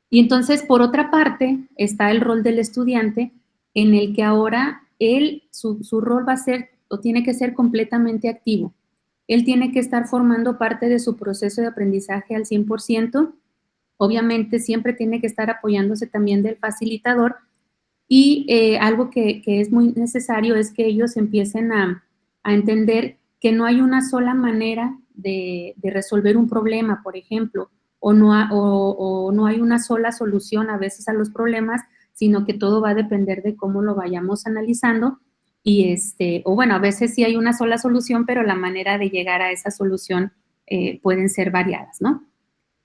Y entonces, por otra parte, está el rol del estudiante, en el que ahora su rol va a ser o tiene que ser completamente activo. Él tiene que estar formando parte de su proceso de aprendizaje al 100%. Obviamente, siempre tiene que estar apoyándose también del facilitador. Y algo que es muy necesario es que ellos empiecen a entender que no hay una sola manera de resolver un problema, por ejemplo, o no hay una sola solución a veces a los problemas, sino que todo va a depender de cómo lo vayamos analizando. Y o bueno, a veces sí hay una sola solución, pero la manera de llegar a esa solución pueden ser variadas, ¿no?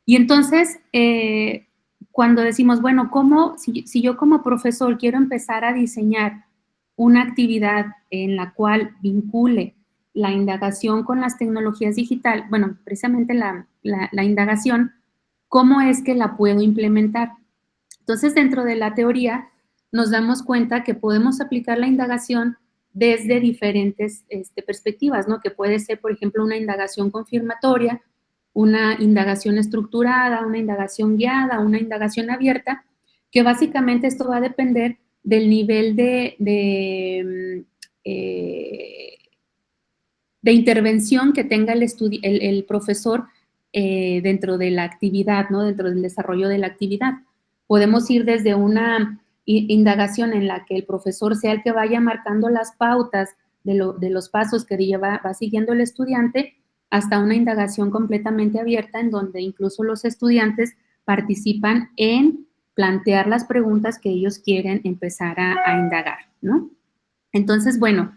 Y entonces, cuando decimos, bueno, si yo como profesor quiero empezar a diseñar una actividad en la cual vincule la indagación con las tecnologías digitales, bueno, precisamente la indagación, ¿cómo es que la puedo implementar? Entonces, dentro de la teoría, nos damos cuenta que podemos aplicar la indagación desde diferentes perspectivas, ¿no? Que puede ser, por ejemplo, una indagación confirmatoria, una indagación estructurada, una indagación guiada, una indagación abierta, que básicamente esto va a depender del nivel de intervención que tenga el profesor dentro de la actividad, ¿no? Dentro del desarrollo de la actividad. Podemos ir desde una indagación en la que el profesor sea el que vaya marcando las pautas de los pasos que va siguiendo el estudiante, hasta una indagación completamente abierta en donde incluso los estudiantes participan en plantear las preguntas que ellos quieren empezar a indagar, ¿no? Entonces, bueno,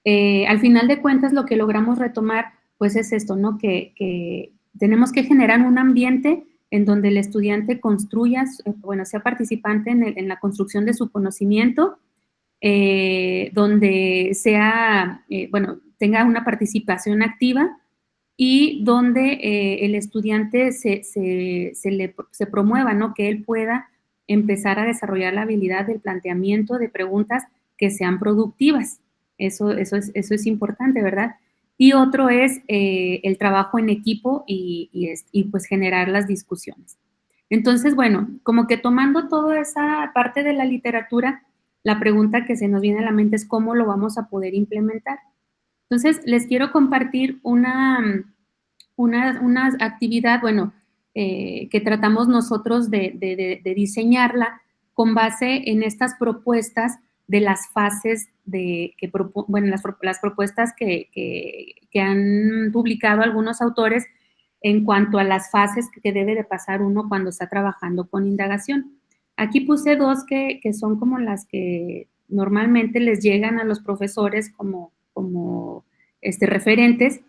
al final de cuentas lo que logramos retomar pues es esto, ¿no? Que tenemos que generar un ambiente en donde el estudiante construya, bueno, sea participante en la construcción de su conocimiento, donde sea, bueno, tenga una participación activa y donde el estudiante se promueva, ¿no? Que él pueda empezar a desarrollar la habilidad del planteamiento de preguntas que sean productivas. Eso es importante, ¿verdad? Y otro es el trabajo en equipo y pues generar las discusiones. Entonces, bueno, como que tomando toda esa parte de la literatura, la pregunta que se nos viene a la mente es cómo lo vamos a poder implementar. Entonces, les quiero compartir una actividad, bueno, que tratamos nosotros de diseñarla con base en estas propuestas de las fases las propuestas que han publicado algunos autores en cuanto a las fases que debe de pasar uno cuando está trabajando con indagación. Aquí puse dos que son como las que normalmente les llegan a los profesores como referentes,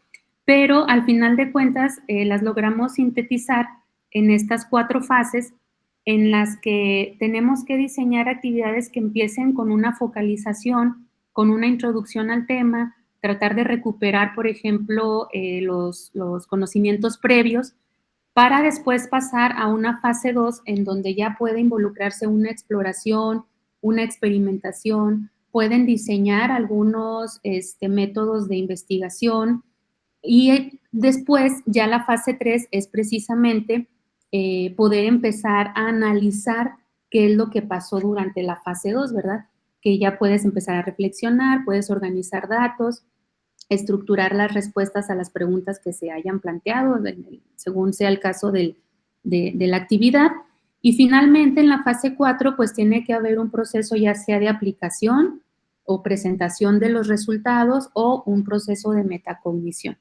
pero al final de cuentas las logramos sintetizar en estas 4 fases en las que tenemos que diseñar actividades que empiecen con una focalización, con una introducción al tema, tratar de recuperar, por ejemplo, los conocimientos previos, para después pasar a una fase 2 en donde ya puede involucrarse una exploración, una experimentación, pueden diseñar algunos métodos de investigación y después ya la fase 3 es precisamente poder empezar a analizar qué es lo que pasó durante la fase 2, ¿verdad? Que ya puedes empezar a reflexionar, puedes organizar datos, estructurar las respuestas a las preguntas que se hayan planteado, según sea el caso de la actividad. Y finalmente, en la fase 4, pues tiene que haber un proceso ya sea de aplicación o presentación de los resultados o un proceso de metacognición.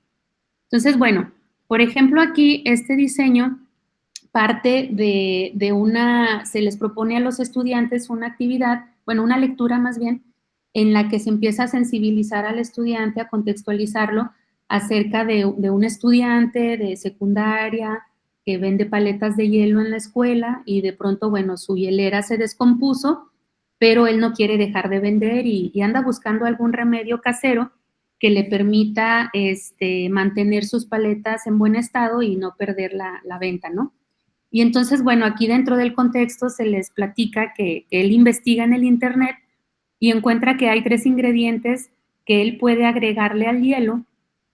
Entonces, bueno, por ejemplo, aquí este diseño parte se les propone a los estudiantes una actividad, bueno, una lectura más bien, en la que se empieza a sensibilizar al estudiante, a contextualizarlo acerca de un estudiante de secundaria que vende paletas de hielo en la escuela y de pronto, bueno, su hielera se descompuso, pero él no quiere dejar de vender y anda buscando algún remedio casero que le permita mantener sus paletas en buen estado y no perder la venta, ¿no? Y entonces, bueno, aquí dentro del contexto se les platica que él investiga en el internet y encuentra que hay 3 ingredientes que él puede agregarle al hielo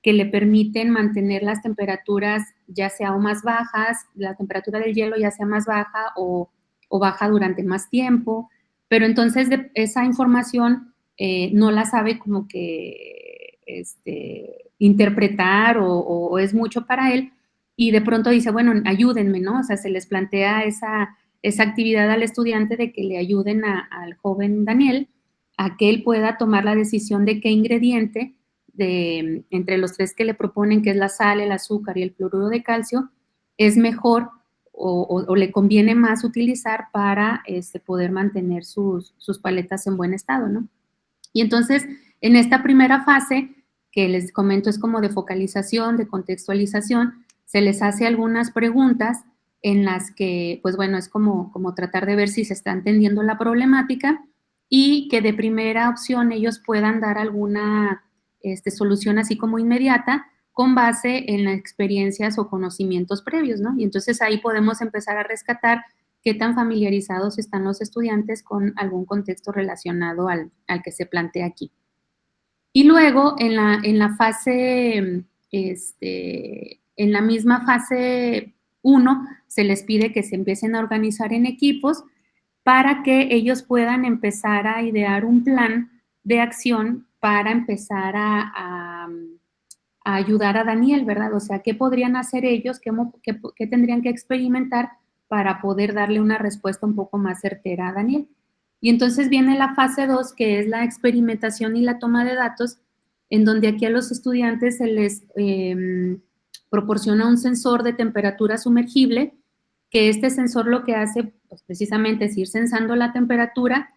que le permiten mantener las temperaturas ya sea o más bajas, la temperatura del hielo ya sea más baja o baja durante más tiempo, pero entonces esa información no la sabe como que interpretar o es mucho para él, y de pronto dice, bueno, ayúdenme, ¿no? O sea, se les plantea esa actividad al estudiante de que le ayuden al joven Daniel a que él pueda tomar la decisión de qué ingrediente entre los 3 que le proponen, que es la sal, el azúcar y el cloruro de calcio, es mejor o le conviene más utilizar para poder mantener sus paletas en buen estado, ¿no? Y entonces, en esta primera fase, que les comento es como de focalización, de contextualización, se les hace algunas preguntas en las que, pues bueno, es como tratar de ver si se está entendiendo la problemática y que de primera opción ellos puedan dar alguna solución así como inmediata con base en las experiencias o conocimientos previos, ¿no? Y entonces ahí podemos empezar a rescatar qué tan familiarizados están los estudiantes con algún contexto relacionado al que se plantea aquí. Y luego, en la fase, en la misma fase 1, se les pide que se empiecen a organizar en equipos para que ellos puedan empezar a idear un plan de acción para empezar a ayudar a Daniel, ¿verdad? O sea, ¿qué podrían hacer ellos? ¿Qué tendrían que experimentar para poder darle una respuesta un poco más certera a Daniel? Y entonces viene la fase 2, que es la experimentación y la toma de datos, en donde aquí a los estudiantes se les proporciona un sensor de temperatura sumergible, que este sensor lo que hace, pues, precisamente es ir sensando la temperatura,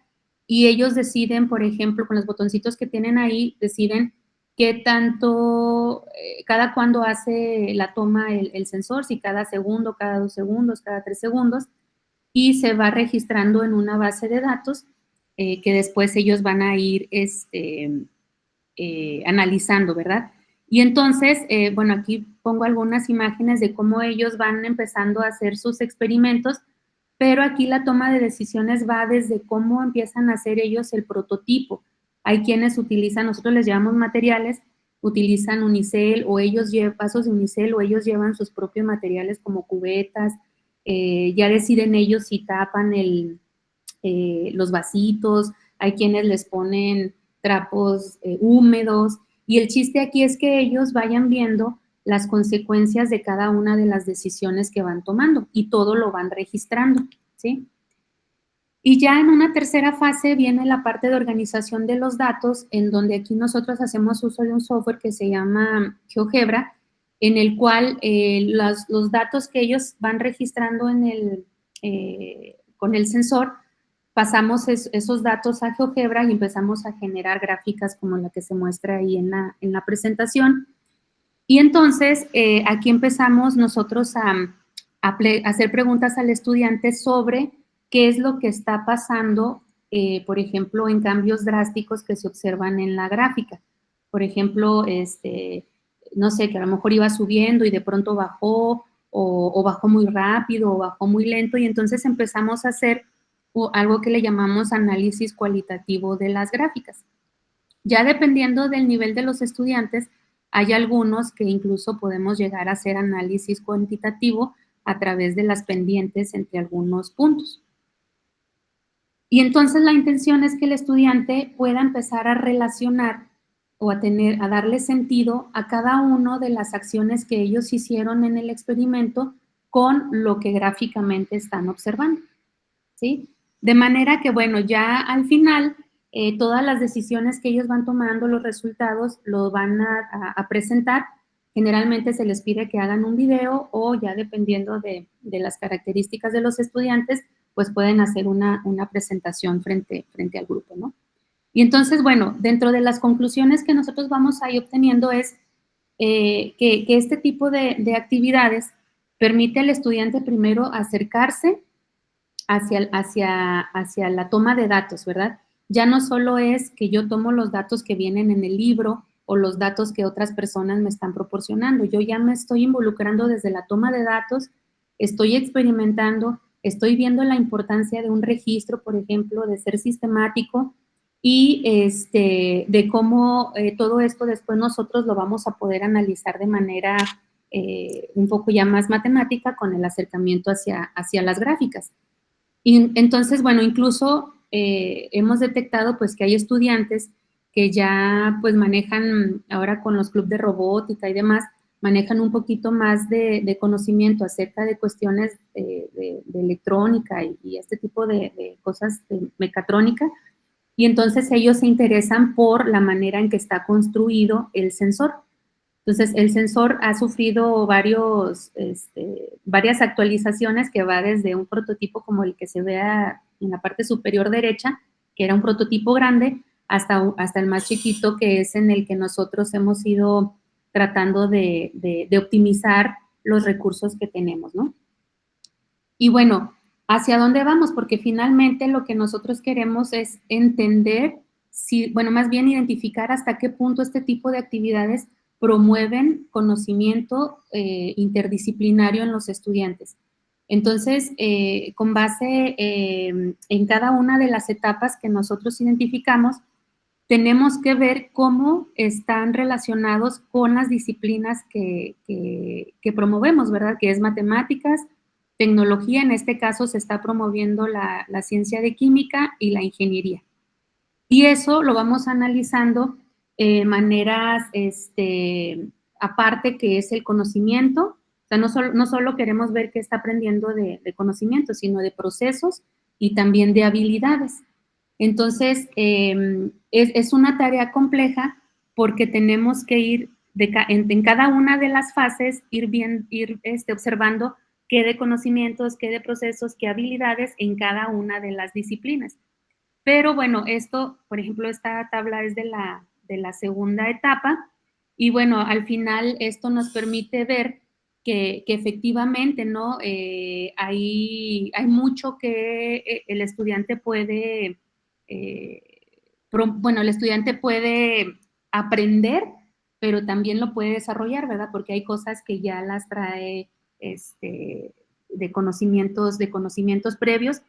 y ellos deciden, por ejemplo, con los botoncitos que tienen ahí, deciden qué tanto, cada cuándo hace la toma el sensor, si cada segundo, cada 2 segundos, cada 3 segundos, y se va registrando en una base de datos que después ellos van a ir analizando, ¿verdad? Y entonces, bueno, aquí pongo algunas imágenes de cómo ellos van empezando a hacer sus experimentos, pero aquí la toma de decisiones va desde cómo empiezan a hacer ellos el prototipo. Hay quienes utilizan, nosotros les llamamos materiales, utilizan unicel o ellos llevan vasos de unicel o ellos llevan sus propios materiales como cubetas, ya deciden ellos si tapan los vasitos, hay quienes les ponen trapos húmedos, y el chiste aquí es que ellos vayan viendo las consecuencias de cada una de las decisiones que van tomando y todo lo van registrando, ¿sí? Y ya en una tercera fase viene la parte de organización de los datos, en donde aquí nosotros hacemos uso de un software que se llama GeoGebra, en el cual los datos que ellos van registrando con el sensor, pasamos esos datos a GeoGebra y empezamos a generar gráficas como la que se muestra ahí en la presentación. Y entonces, aquí empezamos nosotros a hacer preguntas al estudiante sobre qué es lo que está pasando, por ejemplo, en cambios drásticos que se observan en la gráfica. Por ejemplo, no sé, que a lo mejor iba subiendo y de pronto bajó, o bajó muy rápido, o bajó muy lento, y entonces empezamos a hacer algo que le llamamos análisis cualitativo de las gráficas. Ya dependiendo del nivel de los estudiantes, hay algunos que incluso podemos llegar a hacer análisis cuantitativo a través de las pendientes entre algunos puntos. Y entonces la intención es que el estudiante pueda empezar a relacionar o a darle sentido a cada una de las acciones que ellos hicieron en el experimento con lo que gráficamente están observando, ¿sí? De manera que, bueno, ya al final, todas las decisiones que ellos van tomando, los resultados, los van a presentar. Generalmente se les pide que hagan un video o ya dependiendo de las características de los estudiantes, pues pueden hacer una presentación frente al grupo, ¿no? Y entonces, bueno, dentro de las conclusiones que nosotros vamos ahí obteniendo es que este tipo de actividades permite al estudiante primero acercarse hacia la toma de datos, ¿verdad? Ya no solo es que yo tomo los datos que vienen en el libro o los datos que otras personas me están proporcionando. Yo ya me estoy involucrando desde la toma de datos, estoy experimentando, estoy viendo la importancia de un registro, por ejemplo, de ser sistemático, y de cómo todo esto después nosotros lo vamos a poder analizar de manera un poco ya más matemática con el acercamiento hacia las gráficas. Y entonces, bueno, incluso hemos detectado pues que hay estudiantes que ya pues manejan, ahora con los clubes de robótica y demás, manejan un poquito más de conocimiento acerca de cuestiones de electrónica y este tipo de cosas de mecatrónica, y entonces ellos se interesan por la manera en que está construido el sensor. Entonces, el sensor ha sufrido varias actualizaciones que va desde un prototipo como el que se vea en la parte superior derecha, que era un prototipo grande, hasta el más chiquito, que es en el que nosotros hemos ido tratando de optimizar los recursos que tenemos, ¿no? Y bueno, ¿hacia dónde vamos? Porque finalmente lo que nosotros queremos es entender, más bien identificar hasta qué punto este tipo de actividades promueven conocimiento interdisciplinario en los estudiantes. Entonces, con base en cada una de las etapas que nosotros identificamos, tenemos que ver cómo están relacionados con las disciplinas que promovemos, ¿verdad? Que es matemáticas, tecnología, en este caso se está promoviendo la ciencia de química y la ingeniería. Y eso lo vamos analizando maneras aparte, que es el conocimiento. O sea, no solo queremos ver qué está aprendiendo de conocimiento, sino de procesos y también de habilidades. Entonces, es una tarea compleja porque tenemos que ir en cada una de las fases, ir observando qué de conocimientos, qué de procesos, qué habilidades en cada una de las disciplinas. Pero bueno, esto, por ejemplo, esta tabla es de la segunda etapa, y bueno, al final esto nos permite ver que efectivamente, ¿no? Hay mucho que el estudiante puede, el estudiante puede aprender, pero también lo puede desarrollar, ¿verdad? Porque hay cosas que ya las trae de conocimientos previos.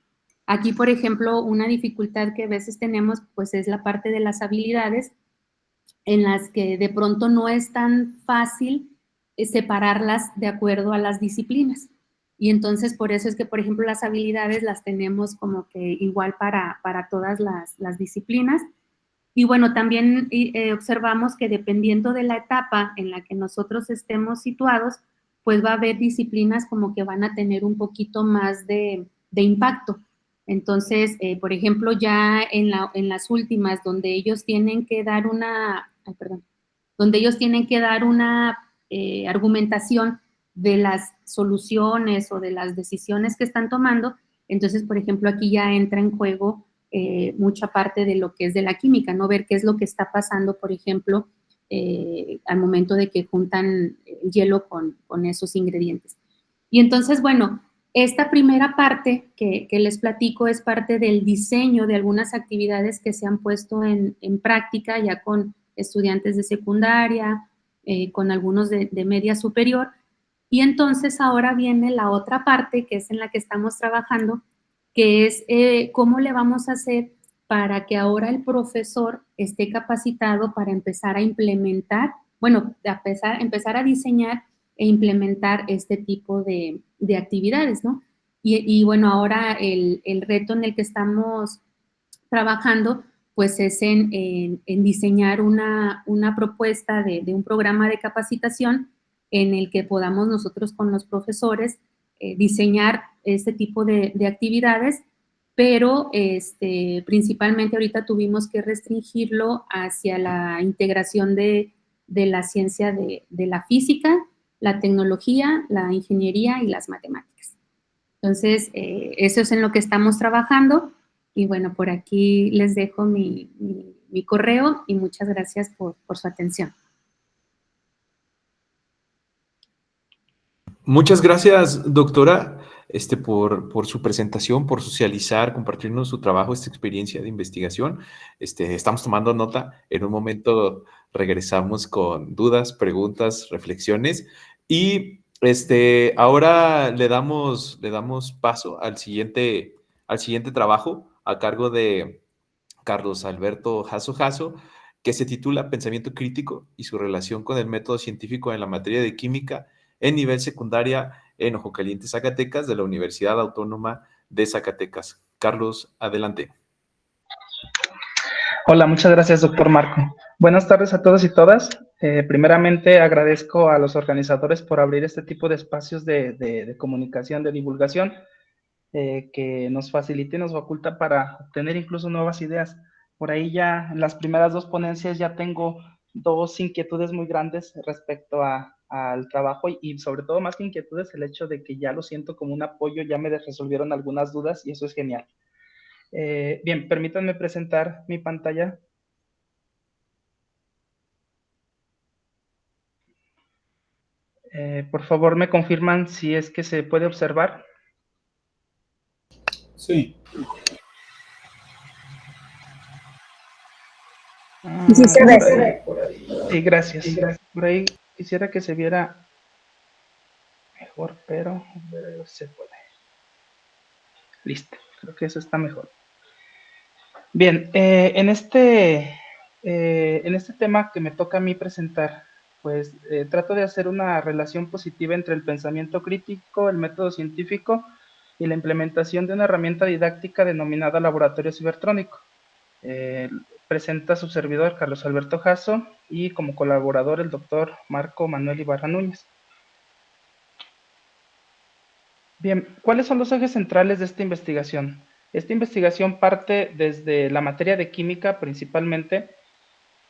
Aquí, por ejemplo, una dificultad que a veces tenemos, pues es la parte de las habilidades, en las que de pronto no es tan fácil separarlas de acuerdo a las disciplinas. Y entonces por eso es que, por ejemplo, las habilidades las tenemos como que igual para todas las disciplinas. Y bueno, también observamos que dependiendo de la etapa en la que nosotros estemos situados, pues va a haber disciplinas como que van a tener un poquito más de impacto. Entonces, por ejemplo, ya en las últimas, donde ellos tienen que dar una argumentación de las soluciones o de las decisiones que están tomando, entonces, por ejemplo, aquí ya entra en juego mucha parte de lo que es de la química, ¿no? Ver qué es lo que está pasando, por ejemplo, al momento de que juntan el hielo con esos ingredientes. Y entonces, bueno, esta primera parte que les platico es parte del diseño de algunas actividades que se han puesto en práctica ya con estudiantes de secundaria, con algunos de media superior. Y entonces ahora viene la otra parte, que es en la que estamos trabajando, que es cómo le vamos a hacer para que ahora el profesor esté capacitado para empezar a implementar, empezar a diseñar e implementar este tipo de actividades, ¿no? Y bueno, ahora el reto en el que estamos trabajando, pues es en diseñar una propuesta de un programa de capacitación en el que podamos nosotros con los profesores diseñar este tipo de actividades, pero principalmente ahorita tuvimos que restringirlo hacia la integración de la ciencia de la física, la tecnología, la ingeniería y las matemáticas. Entonces, eso es en lo que estamos trabajando. Y bueno, por aquí les dejo mi correo y muchas gracias por su atención. Muchas gracias, doctora, por su presentación, por socializar, compartirnos su trabajo, esta experiencia de investigación. Estamos tomando nota. En un momento regresamos con dudas, preguntas, reflexiones. Y ahora le damos paso al siguiente trabajo a cargo de Carlos Alberto Jasso, que se titula Pensamiento crítico y su relación con el método científico en la materia de química en nivel secundaria en Ojo Caliente, Zacatecas, de la Universidad Autónoma de Zacatecas. Carlos, adelante. Hola, muchas gracias, doctor Marco. Buenas tardes a todos y todas. Primeramente, agradezco a los organizadores por abrir este tipo de espacios de comunicación, de divulgación, que nos facilita y nos faculta para obtener incluso nuevas ideas. Por ahí ya en las primeras dos ponencias ya tengo dos inquietudes muy grandes respecto al trabajo y sobre todo más que inquietudes, el hecho de que ya lo siento como un apoyo, ya me resolvieron algunas dudas y eso es genial. Bien, permítanme presentar mi pantalla. Por favor, me confirman si es que se puede observar. Sí. Sí, se ve. Sí, gracias. Por ahí quisiera que se viera mejor, pero se puede. Listo, creo que eso está mejor. Bien, en este tema que me toca a mí presentar, pues trato de hacer una relación positiva entre el pensamiento crítico, el método científico y la implementación de una herramienta didáctica denominada laboratorio cibertrónico. Presenta su servidor Carlos Alberto Jasso y como colaborador el doctor Marco Manuel Ibarra Núñez. Bien, ¿cuáles son los ejes centrales de esta investigación? Esta investigación parte desde la materia de química principalmente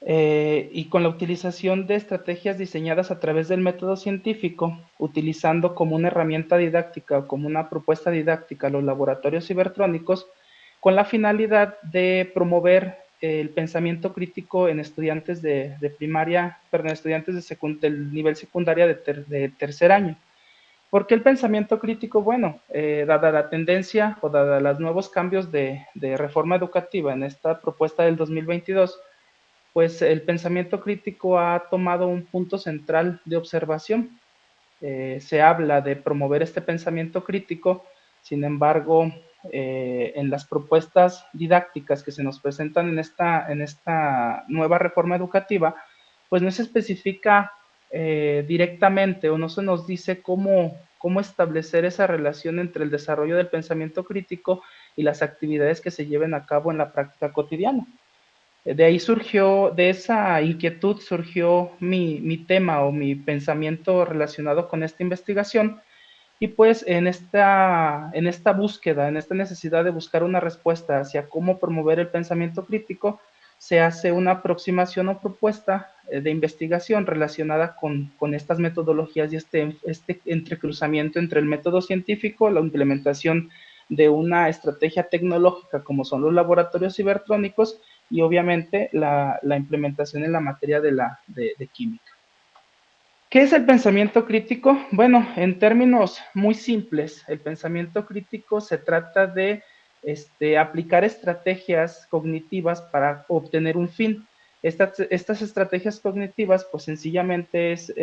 y con la utilización de estrategias diseñadas a través del método científico, utilizando como una herramienta didáctica o como una propuesta didáctica los laboratorios cibertrónicos, con la finalidad de promover el pensamiento crítico en estudiantes de primaria, perdón, estudiantes del nivel secundaria de tercer año. ¿Por qué el pensamiento crítico? Bueno, dada la tendencia o dada los nuevos cambios de reforma educativa en esta propuesta del 2022, pues el pensamiento crítico ha tomado un punto central de observación. Se habla de promover este pensamiento crítico, sin embargo, en las propuestas didácticas que se nos presentan en esta nueva reforma educativa, pues no se especifica directamente o no se nos dice cómo establecer esa relación entre el desarrollo del pensamiento crítico y las actividades que se lleven a cabo en la práctica cotidiana. De ahí surgió, de esa inquietud surgió mi tema o mi pensamiento relacionado con esta investigación. Y pues en esta búsqueda, en esta necesidad de buscar una respuesta hacia cómo promover el pensamiento crítico, se hace una aproximación o propuesta de investigación relacionada con estas metodologías y este entrecruzamiento entre el método científico, la implementación de una estrategia tecnológica como son los laboratorios cibertrónicos y obviamente la implementación en la materia de química. ¿Qué es el pensamiento crítico? Bueno, en términos muy simples, el pensamiento crítico se trata de aplicar estrategias cognitivas para obtener un fin. Estas estrategias cognitivas, pues sencillamente es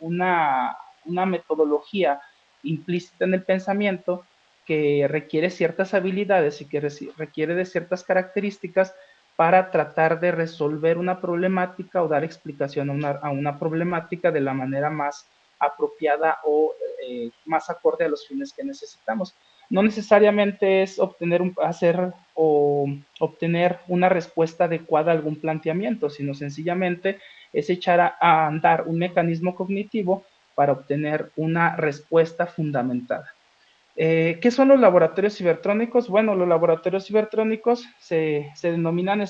una metodología implícita en el pensamiento que requiere ciertas habilidades y que requiere de ciertas características para tratar de resolver una problemática o dar explicación a una problemática de la manera más apropiada o más acorde a los fines que necesitamos. No necesariamente es obtener una respuesta adecuada a algún planteamiento, sino sencillamente es echar a andar un mecanismo cognitivo para obtener una respuesta fundamentada. ¿Qué son los laboratorios cibertrónicos? Bueno, los laboratorios cibertrónicos se denominan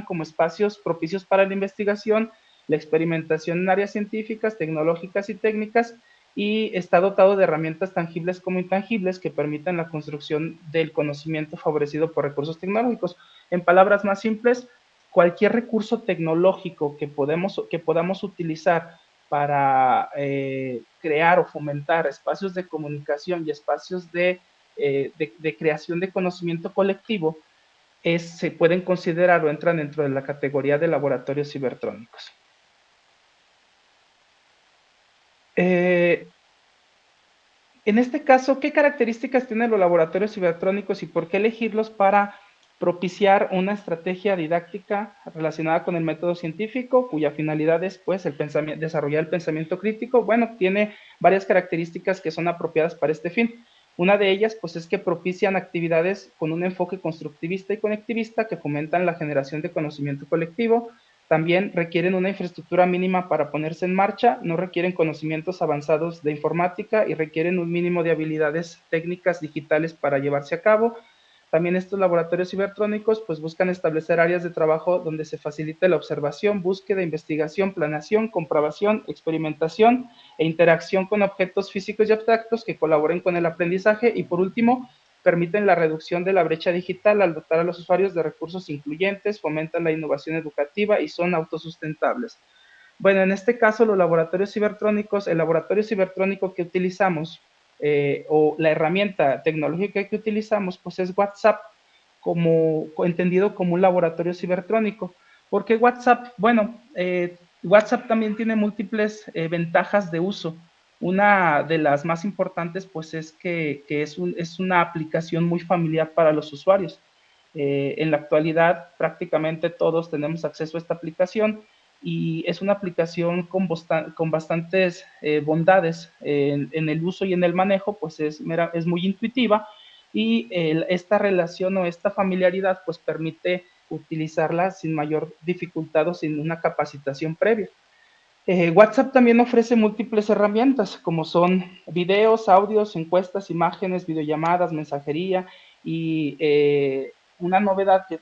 como espacios propicios para la investigación, la experimentación en áreas científicas, tecnológicas y técnicas, y está dotado de herramientas tangibles como intangibles que permitan la construcción del conocimiento favorecido por recursos tecnológicos. En palabras más simples, cualquier recurso tecnológico que podamos utilizar para crear o fomentar espacios de comunicación y espacios de creación de conocimiento colectivo, se pueden considerar o entran dentro de la categoría de laboratorios cibertrónicos. En este caso, ¿qué características tienen los laboratorios cibertrónicos y por qué elegirlos para propiciar una estrategia didáctica relacionada con el método científico, cuya finalidad es pues desarrollar el pensamiento crítico. Bueno, tiene varias características que son apropiadas para este fin. Una de ellas pues es que propician actividades con un enfoque constructivista y conectivista que fomentan la generación de conocimiento colectivo. También requieren una infraestructura mínima para ponerse en marcha, no requieren conocimientos avanzados de informática y requieren un mínimo de habilidades técnicas digitales para llevarse a cabo. También estos laboratorios cibertrónicos pues buscan establecer áreas de trabajo donde se facilite la observación, búsqueda, investigación, planeación, comprobación, experimentación e interacción con objetos físicos y abstractos que colaboren con el aprendizaje y por último permiten la reducción de la brecha digital al dotar a los usuarios de recursos incluyentes, fomentan la innovación educativa y son autosustentables. Bueno, en este caso los laboratorios cibertrónicos, el laboratorio cibertrónico que utilizamos o la herramienta tecnológica que utilizamos, pues es WhatsApp, entendido como un laboratorio cibertrónico. ¿Por qué WhatsApp? Bueno, WhatsApp también tiene múltiples ventajas de uso. Una de las más importantes, pues, es que es una aplicación muy familiar para los usuarios. En la actualidad, prácticamente todos tenemos acceso a esta aplicación y es una aplicación con bastantes bondades en el uso y en el manejo, pues es muy intuitiva y esta relación o esta familiaridad pues permite utilizarla sin mayor dificultad o sin una capacitación previa. WhatsApp también ofrece múltiples herramientas como son videos, audios, encuestas, imágenes, videollamadas, mensajería y una novedad que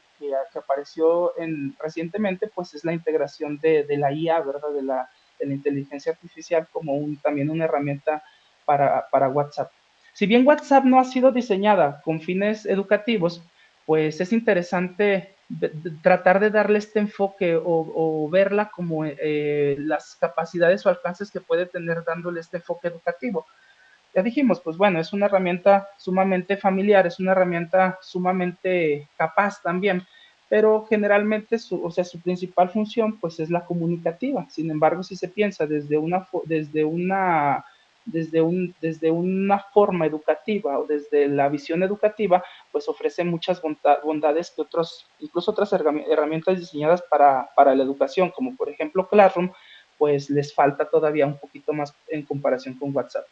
apareció recientemente pues es la integración de la IA, ¿verdad? De la inteligencia artificial como también una herramienta para WhatsApp. Si bien WhatsApp no ha sido diseñada con fines educativos, pues es interesante tratar de darle este enfoque o verla como las capacidades o alcances que puede tener dándole este enfoque educativo. Ya dijimos, pues bueno, es una herramienta sumamente familiar, es una herramienta sumamente capaz también, pero generalmente su principal función pues es la comunicativa. Sin embargo, si se piensa desde una forma educativa o desde la visión educativa, pues ofrece muchas bondades que incluso otras herramientas diseñadas para la educación, como por ejemplo Classroom, pues les falta todavía un poquito más en comparación con WhatsApp.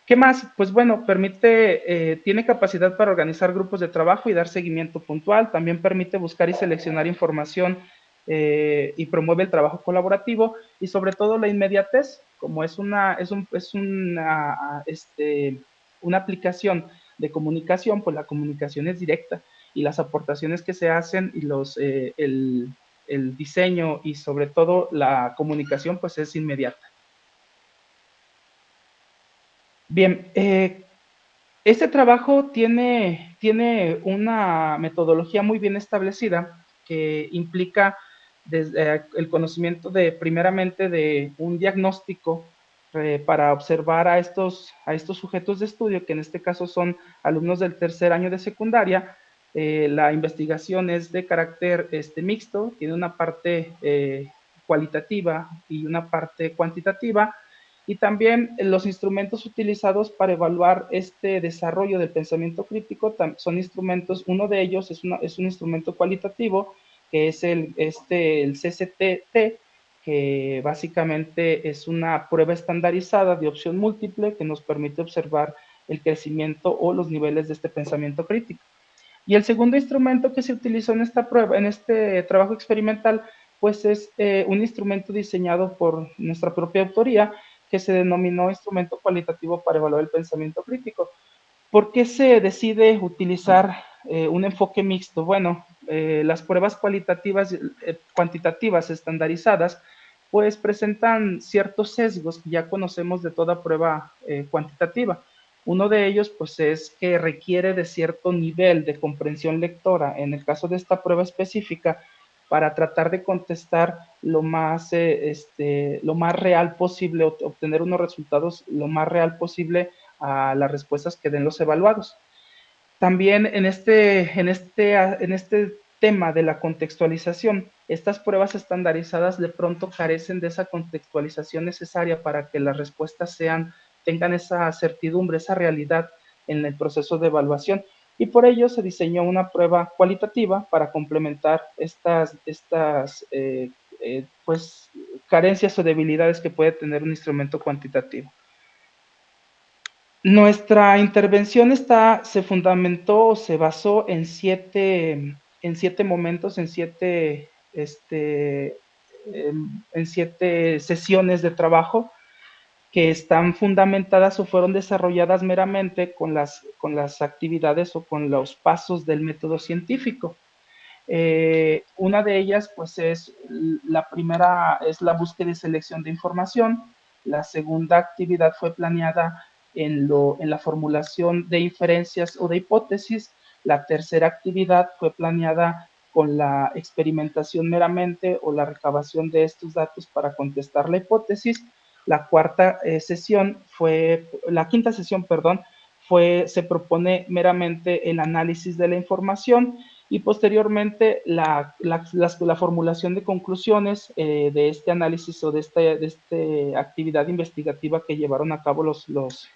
¿Qué más? Pues bueno, tiene capacidad para organizar grupos de trabajo y dar seguimiento puntual, también permite buscar y seleccionar información y promueve el trabajo colaborativo y sobre todo la inmediatez, como es una aplicación de comunicación, pues la comunicación es directa y las aportaciones que se hacen y el diseño y sobre todo la comunicación pues es inmediata. Bien, este trabajo tiene una metodología muy bien establecida que implica desde el conocimiento primeramente de un diagnóstico para observar a estos sujetos de estudio, que en este caso son alumnos del tercer año de secundaria. La investigación es de carácter mixto, tiene una parte cualitativa y una parte cuantitativa, y también los instrumentos utilizados para evaluar este desarrollo del pensamiento crítico son instrumentos. Uno de ellos es un instrumento cualitativo, que es el CCTT, que básicamente es una prueba estandarizada de opción múltiple que nos permite observar el crecimiento o los niveles de este pensamiento crítico. Y el segundo instrumento que se utilizó en esta prueba, en este trabajo experimental, pues es un instrumento diseñado por nuestra propia autoría, que se denominó instrumento cualitativo para evaluar el pensamiento crítico. ¿Por qué se decide utilizar un enfoque mixto? Bueno, las pruebas cuantitativas estandarizadas pues presentan ciertos sesgos que ya conocemos de toda prueba cuantitativa. Uno de ellos pues es que requiere de cierto nivel de comprensión lectora. En el caso de esta prueba específica, para tratar de contestar lo más real posible, obtener unos resultados lo más real posible a las respuestas que den los evaluados. También en este tema de la contextualización, estas pruebas estandarizadas de pronto carecen de esa contextualización necesaria para que las respuestas tengan esa certidumbre, esa realidad en el proceso de evaluación. y por ello se diseñó una prueba cualitativa para complementar estas pues, carencias o debilidades que puede tener un instrumento cuantitativo. Nuestra intervención se fundamentó o se basó en siete momentos, en siete sesiones de trabajo que están fundamentadas o fueron desarrolladas meramente con las actividades o con los pasos del método científico. Una de ellas, pues, la primera es la búsqueda y selección de información. La segunda actividad fue planeada en la formulación de inferencias o de hipótesis. La tercera actividad fue planeada con la experimentación meramente o la recabación de estos datos para contestar la hipótesis. La quinta sesión, perdón, se propone meramente el análisis de la información y posteriormente la formulación de conclusiones de este análisis o de esta actividad investigativa que llevaron a cabo las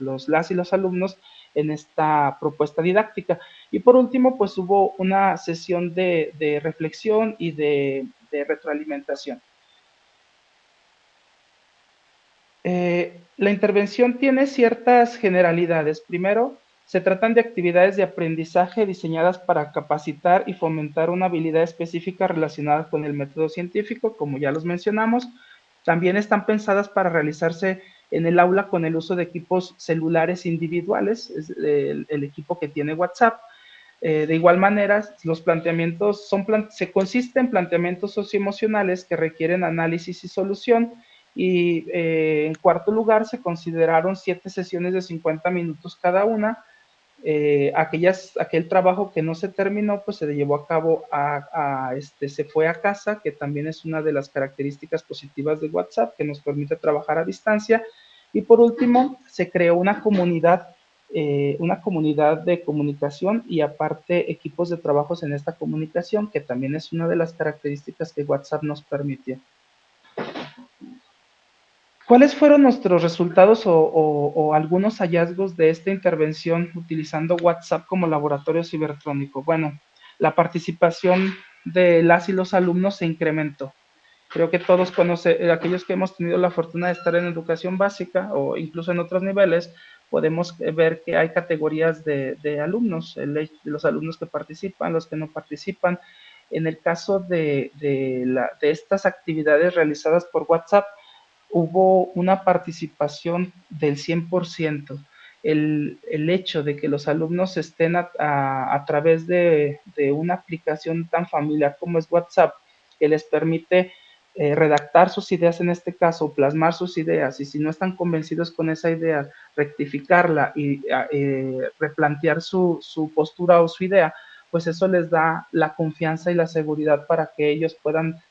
y los alumnos en esta propuesta didáctica. Y por último, pues hubo una sesión de reflexión y de retroalimentación. La intervención tiene ciertas generalidades. Primero, se tratan de actividades de aprendizaje diseñadas para capacitar y fomentar una habilidad específica relacionada con el método científico, como ya los mencionamos. También están pensadas para realizarse en el aula con el uso de equipos celulares individuales, el equipo que tiene WhatsApp. De igual manera, los planteamientos se consisten en planteamientos socioemocionales que requieren análisis y solución. Y en cuarto lugar, se consideraron 7 sesiones de 50 minutos cada una. Aquel trabajo que no se terminó, pues se llevó a cabo, se fue a casa, que también es una de las características positivas de WhatsApp, que nos permite trabajar a distancia. Y por último, se creó una comunidad de comunicación y aparte equipos de trabajos en esta comunicación, que también es una de las características que WhatsApp nos permitió. ¿Cuáles fueron nuestros resultados o algunos hallazgos de esta intervención utilizando WhatsApp como laboratorio cibertrónico? Bueno, la participación de las y los alumnos se incrementó. Creo que todos conocen, aquellos que hemos tenido la fortuna de estar en educación básica o incluso en otros niveles, podemos ver que hay categorías de alumnos, de los alumnos que participan, los que no participan. En el caso de estas actividades realizadas por WhatsApp, hubo una participación del 100%. El hecho de que los alumnos estén a través de una aplicación tan familiar como es WhatsApp, que les permite redactar sus ideas en este caso, plasmar sus ideas, y si no están convencidos con esa idea, rectificarla y replantear su postura o su idea, pues eso les da la confianza y la seguridad para que ellos puedan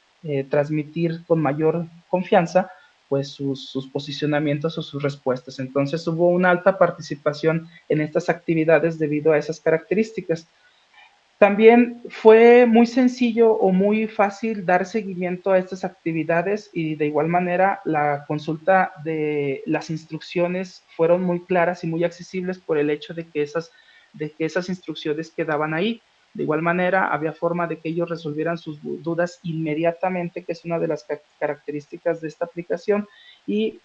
transmitir con mayor confianza pues sus posicionamientos o sus respuestas. Entonces hubo una alta participación en estas actividades debido a esas características. También fue muy sencillo o muy fácil dar seguimiento a estas actividades y de igual manera la consulta de las instrucciones fueron muy claras y muy accesibles por el hecho de que esas instrucciones quedaban ahí. De igual manera, había forma de que ellos resolvieran sus dudas inmediatamente, que es una de las características de esta aplicación, y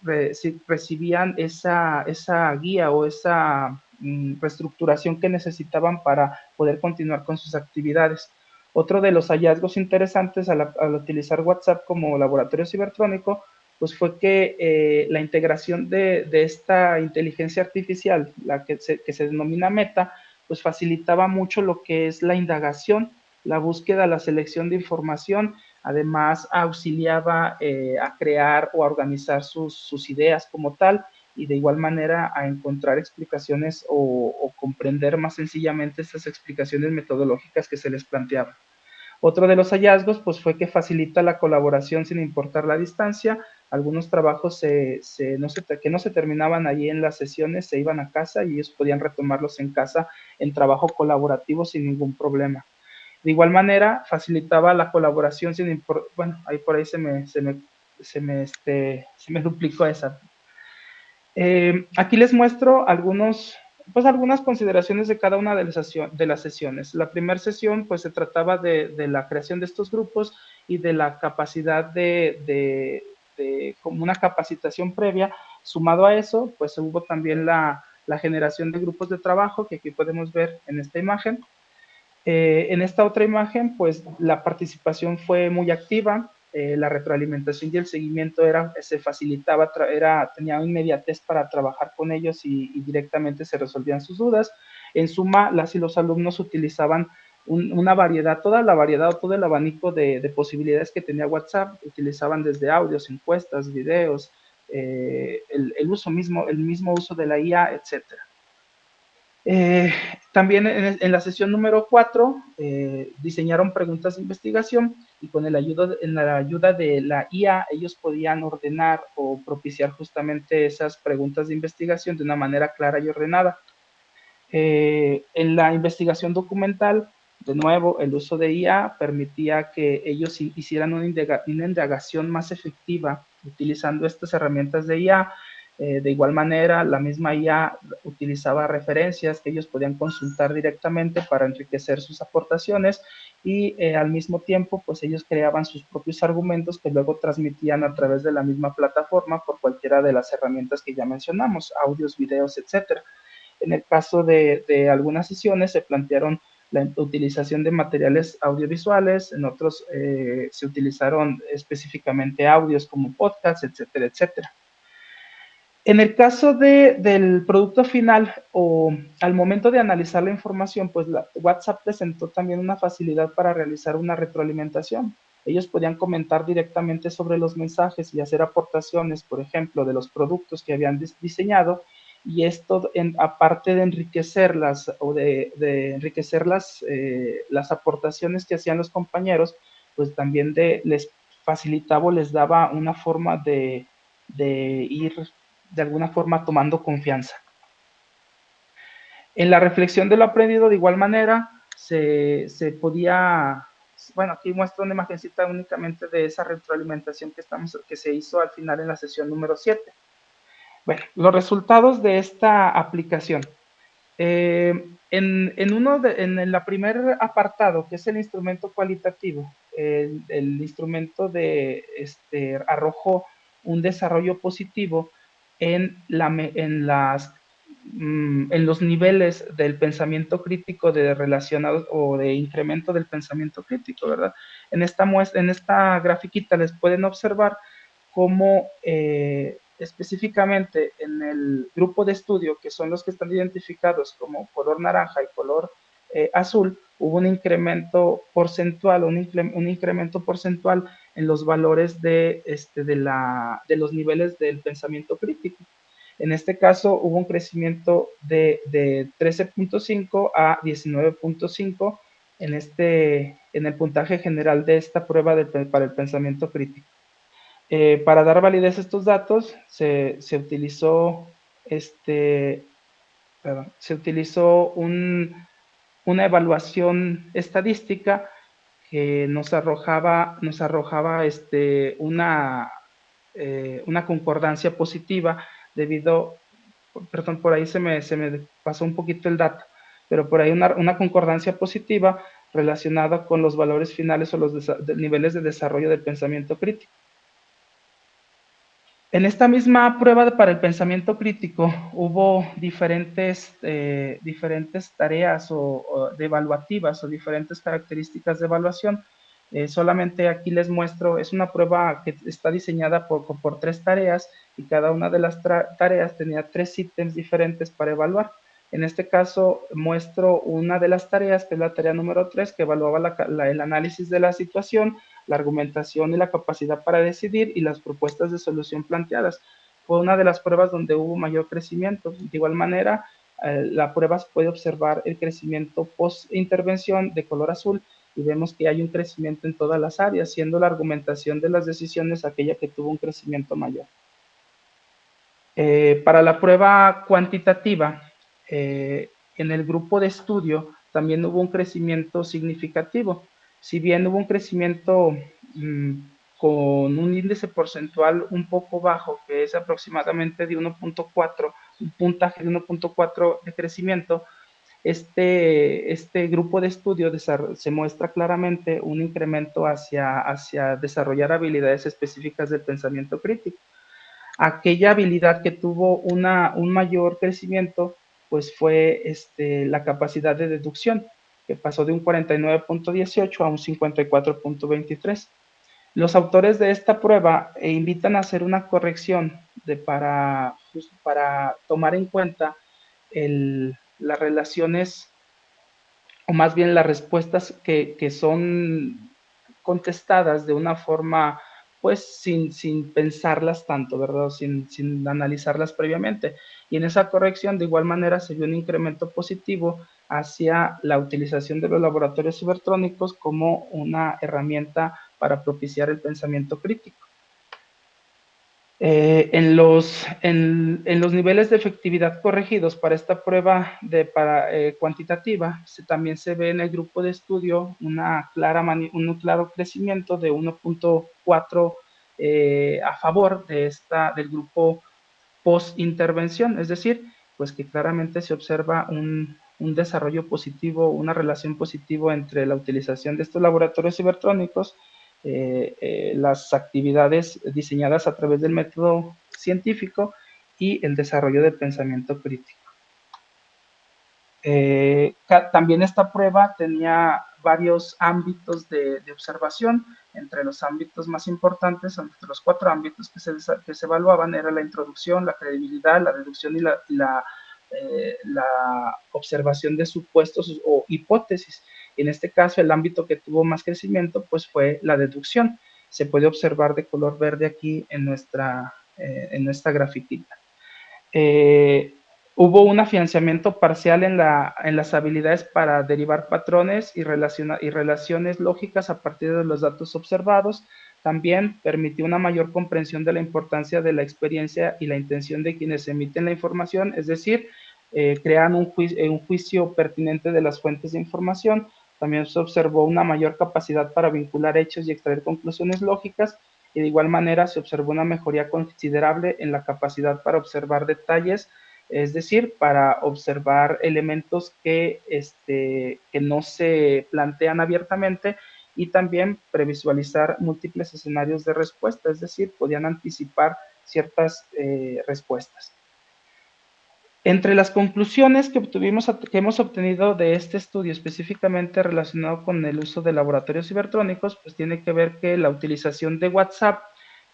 recibían esa guía o esa reestructuración que necesitaban para poder continuar con sus actividades. Otro de los hallazgos interesantes al utilizar WhatsApp como laboratorio cibertrónico, pues fue que la integración de esta inteligencia artificial, que se denomina Meta, pues facilitaba mucho lo que es la indagación, la búsqueda, la selección de información, además auxiliaba a crear o a organizar sus ideas como tal, y de igual manera a encontrar explicaciones o comprender más sencillamente estas explicaciones metodológicas que se les planteaban. Otro de los hallazgos pues fue que facilita la colaboración sin importar la distancia. Algunos trabajos que no se terminaban allí en las sesiones se iban a casa y ellos podían retomarlos en casa en trabajo colaborativo sin ningún problema. De igual manera, facilitaba la colaboración sin importar, bueno, ahí por ahí se me duplicó esa. Aquí les muestro algunos pues algunas consideraciones de cada una de las sesiones. La primera sesión pues se trataba de la creación de estos grupos y de la capacidad de como una capacitación previa. Sumado a eso, pues hubo también la generación de grupos de trabajo, que aquí podemos ver en esta imagen. En esta otra imagen, pues la participación fue muy activa, la retroalimentación y el seguimiento se facilitaba, tenía inmediatez para trabajar con ellos y directamente se resolvían sus dudas. En suma, las y los alumnos utilizaban una variedad, toda la variedad o todo el abanico de posibilidades que tenía WhatsApp, utilizaban desde audios, encuestas, videos, el mismo uso de la IA, etcétera. También en la sesión número 4 diseñaron preguntas de investigación y con la ayuda de la IA ellos podían ordenar o propiciar justamente esas preguntas de investigación de una manera clara y ordenada. En la investigación documental, de nuevo, el uso de IA permitía que ellos hicieran una indagación más efectiva utilizando estas herramientas de IA. De igual manera, la misma IA utilizaba referencias que ellos podían consultar directamente para enriquecer sus aportaciones y al mismo tiempo, pues ellos creaban sus propios argumentos que luego transmitían a través de la misma plataforma por cualquiera de las herramientas que ya mencionamos, audios, videos, etcétera. En el caso de algunas sesiones se plantearon la utilización de materiales audiovisuales, en otros se utilizaron específicamente audios como podcasts, etcétera, etcétera. En el caso del producto final o al momento de analizar la información, pues WhatsApp presentó también una facilidad para realizar una retroalimentación. Ellos podían comentar directamente sobre los mensajes y hacer aportaciones, por ejemplo, de los productos que habían diseñado, y esto, aparte de enriquecerlas o de enriquecer las aportaciones que hacían los compañeros, pues también les facilitaba o les daba una forma de ir de alguna forma tomando confianza. En la reflexión de lo aprendido, de igual manera, se podía, bueno, aquí muestro una imagencita únicamente de esa retroalimentación que se hizo al final en la sesión número 7. Bueno, los resultados de esta aplicación. En el primer apartado, que es el instrumento cualitativo, el instrumento arrojó un desarrollo positivo en los niveles del pensamiento crítico relacionados o de incremento del pensamiento crítico, ¿verdad? En esta grafiquita les pueden observar cómo específicamente en el grupo de estudio, que son los que están identificados como color naranja y color azul, hubo un incremento porcentual, un incremento porcentual en los valores de los niveles del pensamiento crítico. En este caso hubo un crecimiento de 13.5 a 19.5 en el puntaje general de esta prueba para el pensamiento crítico. Para dar validez a estos datos se utilizó una evaluación estadística que nos arrojaba una concordancia positiva debido, perdón, por ahí se me pasó un poquito el dato, pero por ahí una concordancia positiva relacionada con los valores finales o los niveles de desarrollo del pensamiento crítico. En esta misma prueba para el pensamiento crítico hubo diferentes tareas de evaluativas o diferentes características de evaluación. Solamente aquí les muestro, es una prueba que está diseñada por 3 tareas y cada una de las tareas tenía 3 ítems diferentes para evaluar. En este caso muestro una de las tareas, que es la tarea número 3, que evaluaba el análisis de la situación, la argumentación y la capacidad para decidir y las propuestas de solución planteadas. Fue una de las pruebas donde hubo mayor crecimiento. De igual manera, la prueba se puede observar el crecimiento post-intervención de color azul y vemos que hay un crecimiento en todas las áreas, siendo la argumentación de las decisiones aquella que tuvo un crecimiento mayor. Para la prueba cuantitativa, en el grupo de estudio también hubo un crecimiento significativo. Si bien hubo un crecimiento con un índice porcentual un poco bajo, que es aproximadamente de 1.4 un puntaje de 1.4 de crecimiento, este grupo de estudio se muestra claramente un incremento hacia desarrollar habilidades específicas del pensamiento crítico. Aquella habilidad que tuvo un mayor crecimiento, pues fue la capacidad de deducción, que pasó de un 49.18 a un 54.23. Los autores de esta prueba invitan a hacer una corrección para tomar en cuenta las relaciones, o más bien las respuestas que son contestadas de una forma, pues sin pensarlas tanto, ¿verdad? Sin analizarlas previamente. Y en esa corrección, de igual manera, se vio un incremento positivo hacia la utilización de los laboratorios cibertrónicos como una herramienta para propiciar el pensamiento crítico. En los niveles de efectividad corregidos para esta prueba cuantitativa, también se ve en el grupo de estudio un claro crecimiento de 1.4 a favor del grupo post-intervención, es decir, pues que claramente se observa un desarrollo positivo, una relación positiva entre la utilización de estos laboratorios cibertrónicos, las actividades diseñadas a través del método científico y el desarrollo del pensamiento crítico. También esta prueba tenía varios ámbitos de observación. Entre los ámbitos más importantes, entre los 4 ámbitos que se evaluaban, era la introducción, la credibilidad, la deducción y la observación de supuestos o hipótesis. En este caso, el ámbito que tuvo más crecimiento pues fue la deducción. Se puede observar de color verde aquí en nuestra grafiquita. Hubo un afianzamiento parcial en las habilidades para derivar patrones y relaciones lógicas a partir de los datos observados. También permitió una mayor comprensión de la importancia de la experiencia y la intención de quienes emiten la información, es decir, crean un juicio pertinente de las fuentes de información. También se observó una mayor capacidad para vincular hechos y extraer conclusiones lógicas, y de igual manera se observó una mejoría considerable en la capacidad para observar detalles, es decir, para observar elementos que no se plantean abiertamente, y también previsualizar múltiples escenarios de respuesta, es decir, podían anticipar ciertas respuestas. Entre las conclusiones que hemos obtenido de este estudio específicamente relacionado con el uso de laboratorios cibertrónicos, pues tiene que ver que la utilización de WhatsApp,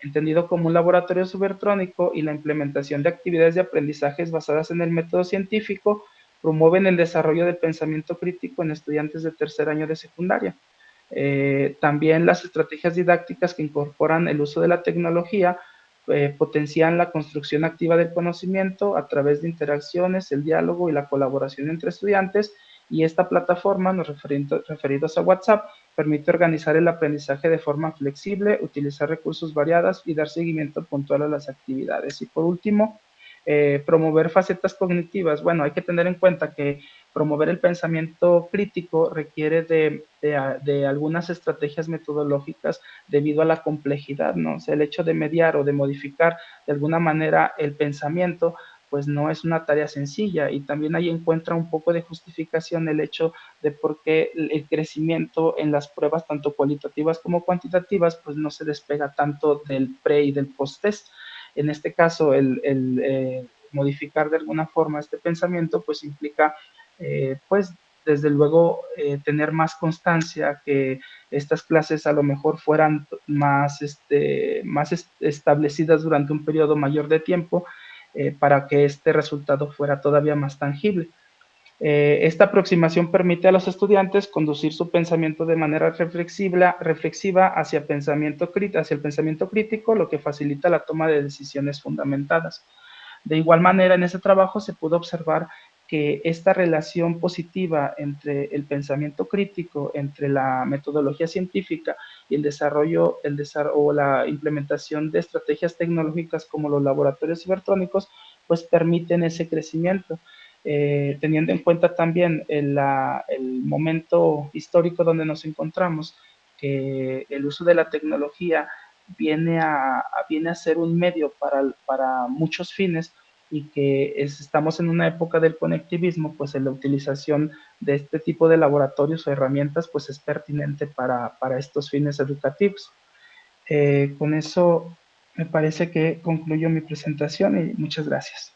entendido como un laboratorio cibertrónico, y la implementación de actividades de aprendizajes basadas en el método científico promueven el desarrollo del pensamiento crítico en estudiantes de tercer año de secundaria. También las estrategias didácticas que incorporan el uso de la tecnología potencian la construcción activa del conocimiento a través de interacciones, el diálogo y la colaboración entre estudiantes, y esta plataforma, referidos a WhatsApp, permite organizar el aprendizaje de forma flexible, utilizar recursos variados y dar seguimiento puntual a las actividades. Y por último, promover facetas cognitivas. Bueno, hay que tener en cuenta que promover el pensamiento crítico requiere de algunas estrategias metodológicas debido a la complejidad, ¿no? O sea, el hecho de mediar o de modificar de alguna manera el pensamiento, pues no es una tarea sencilla, y también ahí encuentra un poco de justificación el hecho de por qué el crecimiento en las pruebas, tanto cualitativas como cuantitativas, pues no se despega tanto del pre y del post-test. En este caso, el modificar de alguna forma este pensamiento, pues implica, pues desde luego, tener más constancia, que estas clases a lo mejor fueran más establecidas durante un periodo mayor de tiempo, para que este resultado fuera todavía más tangible. Esta aproximación permite a los estudiantes conducir su pensamiento de manera reflexiva hacia el pensamiento crítico, lo que facilita la toma de decisiones fundamentadas. De igual manera, en ese trabajo se pudo observar que esta relación positiva entre el pensamiento crítico, entre la metodología científica y el desarrollo o la implementación de estrategias tecnológicas como los laboratorios cibertrónicos, pues permiten ese crecimiento. Teniendo en cuenta también el momento histórico donde nos encontramos, que el uso de la tecnología viene a ser un medio para muchos fines, y que estamos en una época del conectivismo, pues en la utilización de este tipo de laboratorios o herramientas pues es pertinente para estos fines educativos. Con eso me parece que concluyo mi presentación y muchas gracias.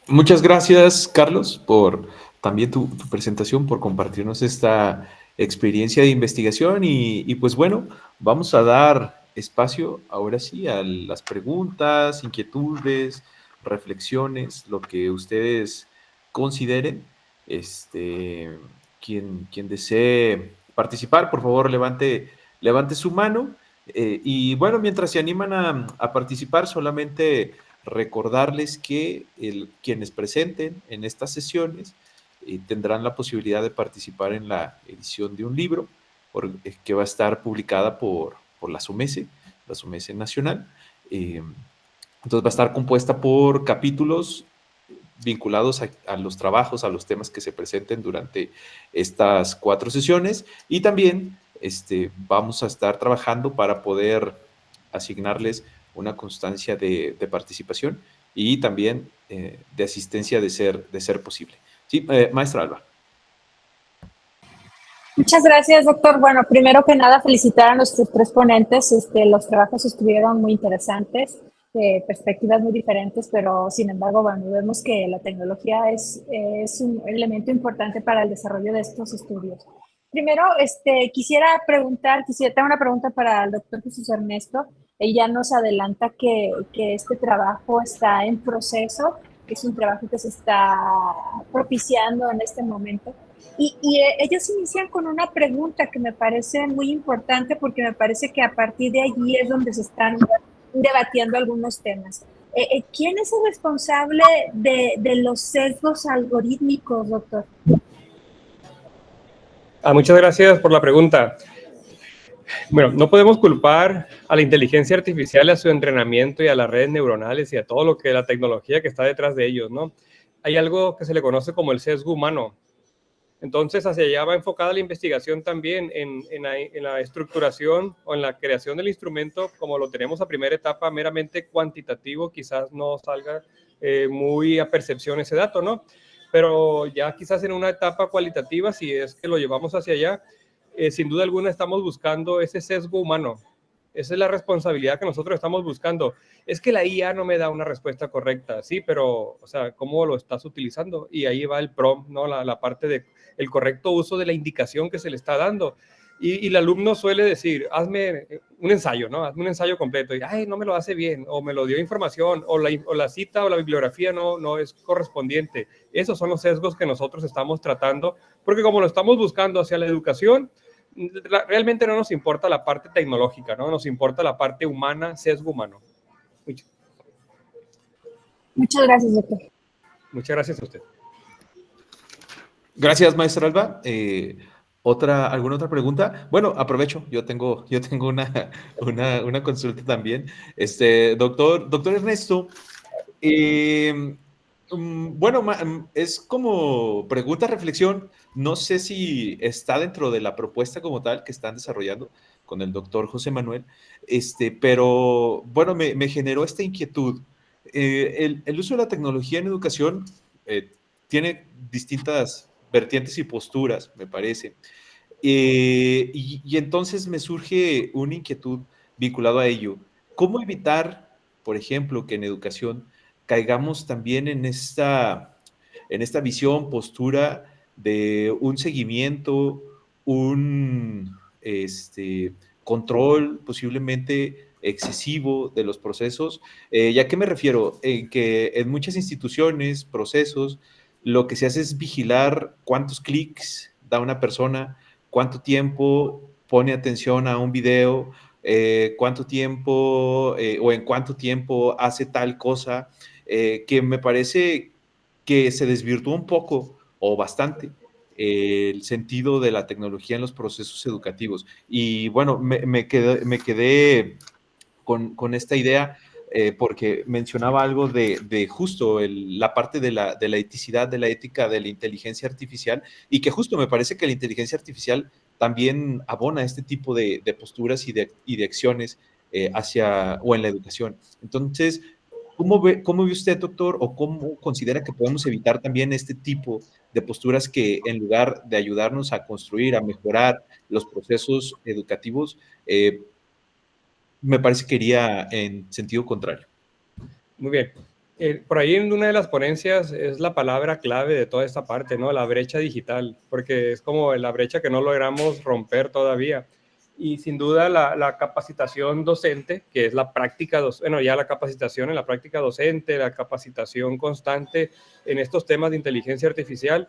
Muchas gracias, Carlos, por también tu presentación, por compartirnos esta experiencia de investigación y pues bueno, vamos a dar espacio ahora sí a las preguntas, inquietudes, reflexiones, lo que ustedes consideren. Quien desee participar, por favor, levante su mano. Y bueno, mientras se animan a participar, solamente recordarles que quienes presenten en estas sesiones tendrán la posibilidad de participar en la edición de un libro que va a estar publicada por la SOMESE Nacional. Entonces va a estar compuesta por capítulos vinculados a los trabajos, a los temas que se presenten durante estas 4 sesiones y también vamos a estar trabajando para poder asignarles una constancia de participación y también de asistencia de ser posible. Sí, maestra Alba. Muchas gracias, doctor. Bueno, primero que nada, felicitar a nuestros 3 ponentes. Los trabajos estuvieron muy interesantes, perspectivas muy diferentes, pero sin embargo, bueno, vemos que la tecnología es un elemento importante para el desarrollo de estos estudios. Primero, tengo una pregunta para el doctor Jesús Ernesto. Ella nos adelanta que este trabajo está en proceso, que es un trabajo que se está propiciando en este momento. Y ellos inician con una pregunta que me parece muy importante porque me parece que a partir de allí es donde se están debatiendo algunos temas. ¿Quién es el responsable de los sesgos algorítmicos, doctor? Muchas gracias por la pregunta. Bueno, no podemos culpar a la inteligencia artificial, a su entrenamiento y a las redes neuronales y a todo lo que la tecnología que está detrás de ellos, ¿no? Hay algo que se le conoce como el sesgo humano. Entonces, hacia allá va enfocada la investigación también en la estructuración o en la creación del instrumento, como lo tenemos a primera etapa, meramente cuantitativo, quizás no salga muy a percepción ese dato, ¿no? Pero ya quizás en una etapa cualitativa, si es que lo llevamos hacia allá, sin duda alguna estamos buscando ese sesgo humano. Esa es la responsabilidad que nosotros estamos buscando. Es que la IA no me da una respuesta correcta, sí, pero, o sea, ¿cómo lo estás utilizando? Y ahí va el prompt, ¿no? La parte de el correcto uso de la indicación que se le está dando. Y el alumno suele decir, hazme un ensayo, ¿no? Hazme un ensayo completo. Y, ay, no me lo hace bien, o me lo dio información, o la cita o la bibliografía no es correspondiente. Esos son los sesgos que nosotros estamos tratando, porque como lo estamos buscando hacia la educación, realmente no nos importa la parte tecnológica, ¿no? Nos importa la parte humana, sesgo humano. Muchas gracias, doctor. Muchas gracias a usted. Gracias, maestra Alba. ¿Alguna otra pregunta? Bueno, aprovecho, yo tengo una consulta también. Doctor Ernesto, bueno, es como pregunta, reflexión. No sé si está dentro de la propuesta como tal que están desarrollando con el doctor José Manuel, pero bueno, me generó esta inquietud. El uso de la tecnología en educación tiene distintas vertientes y posturas, me parece. Y entonces me surge una inquietud vinculado a ello. ¿Cómo evitar, por ejemplo, que en educación caigamos también en esta visión, postura de un seguimiento, un control posiblemente excesivo de los procesos? ¿Y a qué me refiero? En que en muchas instituciones, procesos, lo que se hace es vigilar cuántos clics da una persona, cuánto tiempo pone atención a un video, cuánto tiempo o en cuánto tiempo hace tal cosa, que me parece que se desvirtuó un poco o bastante el sentido de la tecnología en los procesos educativos. Y bueno, me quedé con esta idea porque mencionaba algo de justo la parte de la eticidad, de la ética de la inteligencia artificial, y que justo me parece que la inteligencia artificial también abona este tipo de posturas y de acciones o en la educación. Entonces, ¿cómo ve usted, doctor, o cómo considera que podemos evitar también este tipo de posturas que, en lugar de ayudarnos a construir, a mejorar los procesos educativos, me parece que iría en sentido contrario? Muy bien. Por ahí en una de las ponencias es la palabra clave de toda esta parte, ¿no? La brecha digital, porque es como la brecha que no logramos romper todavía. Y sin duda la capacitación docente, que es la práctica, ya la capacitación en la práctica docente, la capacitación constante en estos temas de inteligencia artificial.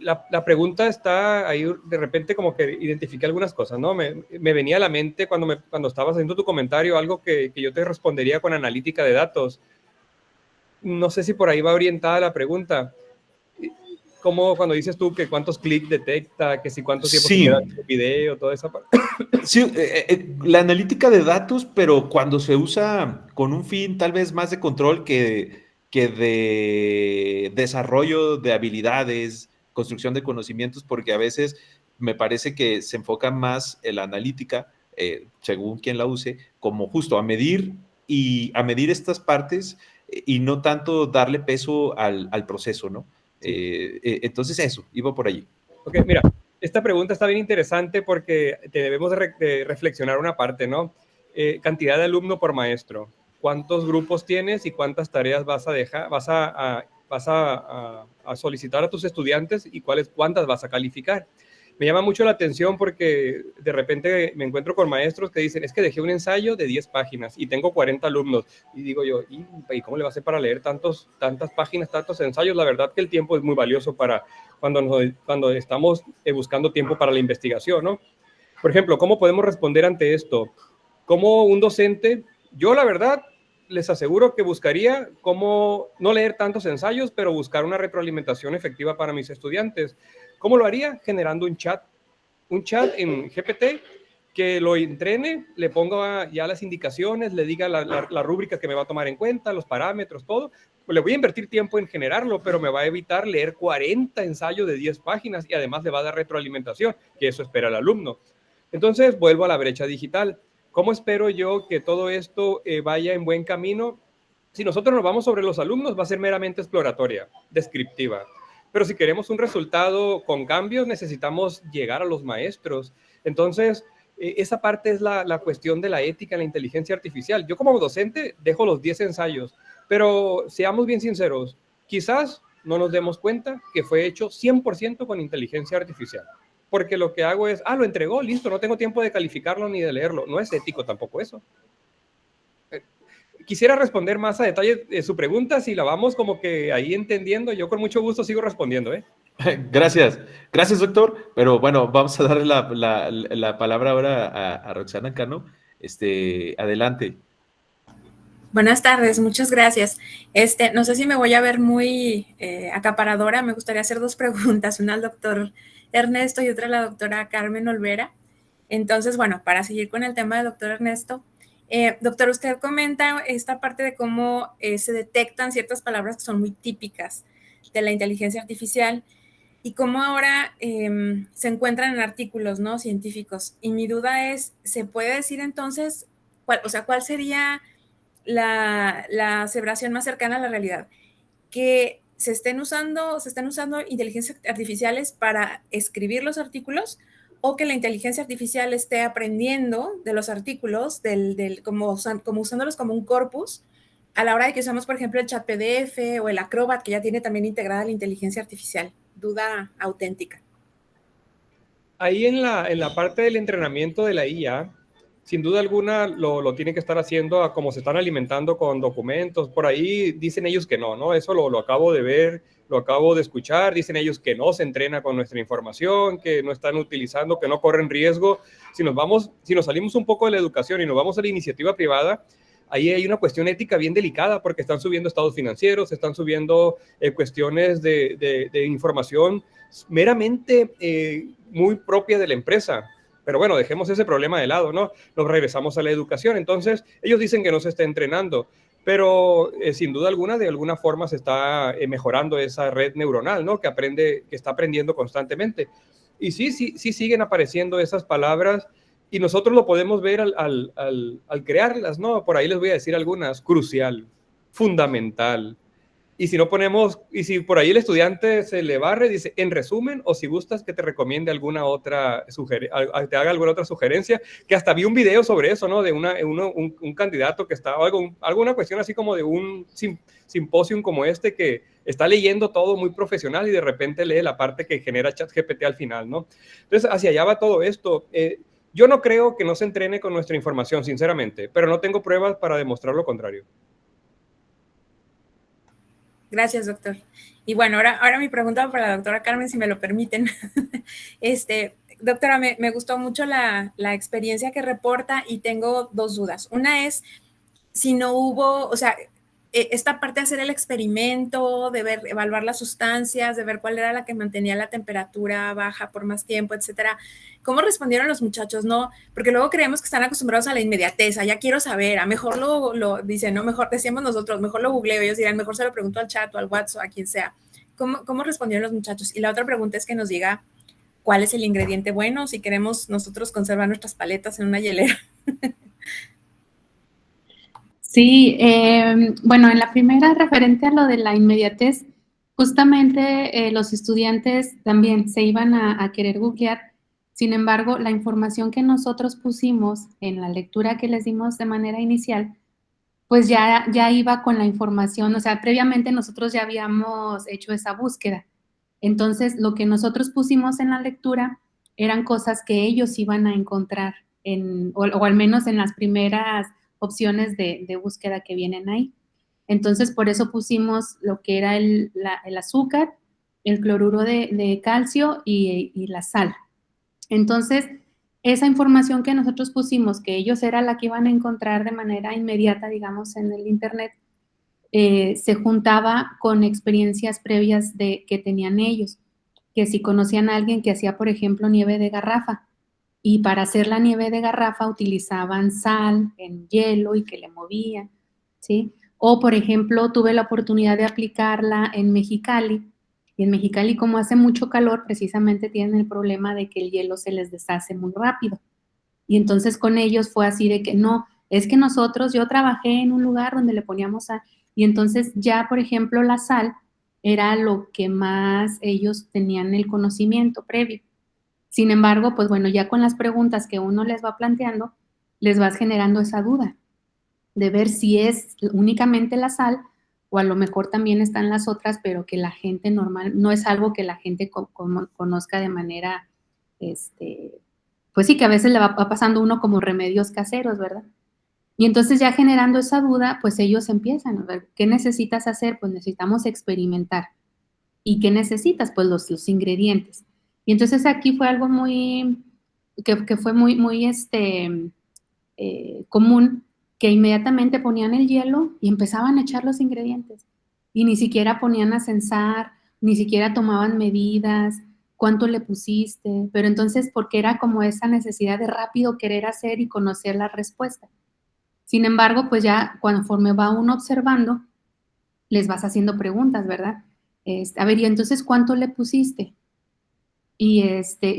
La pregunta está ahí, de repente como que identifiqué algunas cosas, ¿no? Me venía a la mente cuando estabas haciendo tu comentario algo que yo te respondería con analítica de datos. No sé si por ahí va orientada la pregunta. Como cuando dices tú que cuántos clics detecta, que si cuánto tiempo se queda en el video, toda esa parte. Sí, la analítica de datos, pero cuando se usa con un fin tal vez más de control que de desarrollo de habilidades, construcción de conocimientos, porque a veces me parece que se enfoca más en la analítica, según quien la use, como justo a medir estas partes y no tanto darle peso al proceso, ¿no? Sí. Entonces eso, iba por allí. Ok, mira, esta pregunta está bien interesante porque debemos de reflexionar una parte, ¿no? Cantidad de alumno por maestro. ¿Cuántos grupos tienes y cuántas tareas vas a dejar, vas a solicitar a tus estudiantes y cuántas vas a calificar? Me llama mucho la atención porque de repente me encuentro con maestros que dicen, es que dejé un ensayo de 10 páginas y tengo 40 alumnos. Y digo yo, ¿y cómo le va a hacer para leer tantas páginas, tantos ensayos? La verdad que el tiempo es muy valioso para cuando estamos buscando tiempo para la investigación, ¿no? Por ejemplo, ¿cómo podemos responder ante esto? Como un docente, yo la verdad les aseguro que buscaría cómo no leer tantos ensayos, pero buscar una retroalimentación efectiva para mis estudiantes. ¿Cómo lo haría? Generando un chat en GPT que lo entrene, le ponga ya las indicaciones, le diga la rúbrica que me va a tomar en cuenta, los parámetros, todo. Pues le voy a invertir tiempo en generarlo, pero me va a evitar leer 40 ensayos de 10 páginas y además le va a dar retroalimentación, que eso espera el alumno. Entonces, vuelvo a la brecha digital. ¿Cómo espero yo que todo esto vaya en buen camino? Si nosotros nos vamos sobre los alumnos, va a ser meramente exploratoria, descriptiva. Pero si queremos un resultado con cambios, necesitamos llegar a los maestros. Entonces, esa parte es la cuestión de la ética en la inteligencia artificial. Yo como docente dejo los 10 ensayos, pero seamos bien sinceros, quizás no nos demos cuenta que fue hecho 100% con inteligencia artificial. Porque lo que hago es, lo entregó, listo, no tengo tiempo de calificarlo ni de leerlo. No es ético tampoco eso. Quisiera responder más a detalle su pregunta, si la vamos como que ahí entendiendo, yo con mucho gusto sigo respondiendo, ¿eh? Gracias, doctor. Pero bueno, vamos a darle la palabra ahora a Roxana Cano. Adelante. Buenas tardes, muchas gracias. No sé si me voy a ver muy acaparadora, me gustaría hacer 2 preguntas, una al doctor Ernesto y otra a la doctora Carmen Olvera. Entonces, bueno, para seguir con el tema del doctor Ernesto, doctor, usted comenta esta parte de cómo se detectan ciertas palabras que son muy típicas de la inteligencia artificial y cómo ahora se encuentran en artículos, ¿no?, científicos. Y mi duda es, ¿se puede decir entonces, cuál sería la aseveración más cercana a la realidad? ¿Que se estén usando inteligencias artificiales para escribir los artículos o que la inteligencia artificial esté aprendiendo de los artículos, como usándolos como un corpus, a la hora de que usamos, por ejemplo, el chat PDF o el Acrobat, que ya tiene también integrada la inteligencia artificial? Duda auténtica. Ahí en la parte del entrenamiento de la IA, sin duda alguna lo tienen que estar haciendo a como se están alimentando con documentos. Por ahí dicen ellos que no, eso lo acabo de ver, lo acabo de escuchar. Dicen ellos que no se entrena con nuestra información, que no están utilizando, que no corren riesgo. Si nos salimos un poco de la educación y nos vamos a la iniciativa privada, ahí hay una cuestión ética bien delicada porque están subiendo estados financieros, están subiendo cuestiones de información meramente muy propia de la empresa. Pero bueno, dejemos ese problema de lado, ¿no? Nos regresamos a la educación. Entonces, ellos dicen que no se está entrenando, pero sin duda alguna, de alguna forma se está mejorando esa red neuronal, ¿no? Que está aprendiendo constantemente. Y sí siguen apareciendo esas palabras y nosotros lo podemos ver al crearlas, ¿no? Por ahí les voy a decir algunas: crucial, fundamental. Y si no ponemos, y si por ahí el estudiante se le barre, dice en resumen, o si gustas que te recomiende alguna otra te haga alguna otra sugerencia, que hasta vi un video sobre eso, ¿no? De un candidato que estaba, alguna cuestión así como de un simposium como este, que está leyendo todo muy profesional y de repente lee la parte que genera ChatGPT al final, ¿no? Entonces, hacia allá va todo esto. Yo no creo que no se entrene con nuestra información, sinceramente, pero no tengo pruebas para demostrar lo contrario. Gracias, doctor. Y bueno, ahora mi pregunta para la doctora Carmen, si me lo permiten. Doctora, me gustó mucho la experiencia que reporta y tengo dos dudas. Una es si no hubo, o sea, esta parte de hacer el experimento, de ver, evaluar las sustancias, de ver cuál era la que mantenía la temperatura baja por más tiempo, etcétera. ¿Cómo respondieron los muchachos? No, porque luego creemos que están acostumbrados a la inmediatez, ya quiero saber, a mejor lo dicen, no, mejor decíamos nosotros, mejor lo googleo, ellos dirán, mejor se lo pregunto al chat o al WhatsApp, a quien sea. ¿Cómo respondieron los muchachos? Y la otra pregunta es que nos diga cuál es el ingrediente bueno, si queremos nosotros conservar nuestras paletas en una hielera. Sí, bueno, en la primera, referente a lo de la inmediatez, justamente los estudiantes también se iban a querer googlear. Sin embargo, la información que nosotros pusimos en la lectura que les dimos de manera inicial, pues ya iba con la información, o sea, previamente nosotros ya habíamos hecho esa búsqueda. Entonces, lo que nosotros pusimos en la lectura eran cosas que ellos iban a encontrar, o al menos en las primeras opciones de búsqueda que vienen ahí. Entonces, por eso pusimos lo que era el azúcar, el cloruro de calcio y la sal. Entonces, esa información que nosotros pusimos, que ellos era la que iban a encontrar de manera inmediata, digamos, en el internet, se juntaba con experiencias previas que tenían ellos, que si conocían a alguien que hacía, por ejemplo, nieve de garrafa, y para hacer la nieve de garrafa utilizaban sal en hielo y que le movían, ¿sí? O, por ejemplo, tuve la oportunidad de aplicarla en Mexicali, y en Mexicali, como hace mucho calor, precisamente tienen el problema de que el hielo se les deshace muy rápido. Y entonces con ellos fue así de que no, es que yo trabajé en un lugar donde le poníamos sal, y entonces ya, por ejemplo, la sal era lo que más ellos tenían el conocimiento previo. Sin embargo, pues bueno, ya con las preguntas que uno les va planteando, les vas generando esa duda de ver si es únicamente la sal o a lo mejor también están las otras, pero que la gente normal, no es algo que la gente conozca de manera, pues sí, que a veces le va pasando uno como remedios caseros, ¿verdad? Y entonces ya generando esa duda, pues ellos empiezan a ver, ¿qué necesitas hacer? Pues necesitamos experimentar. ¿Y qué necesitas? Pues los ingredientes. Y entonces aquí fue algo que fue muy común, que inmediatamente ponían el hielo y empezaban a echar los ingredientes. Y ni siquiera ponían a censar, ni siquiera tomaban medidas, cuánto le pusiste, pero entonces porque era como esa necesidad de rápido querer hacer y conocer la respuesta. Sin embargo, pues ya conforme va uno observando, les vas haciendo preguntas, ¿verdad? A ver, y entonces, ¿cuánto le pusiste? Y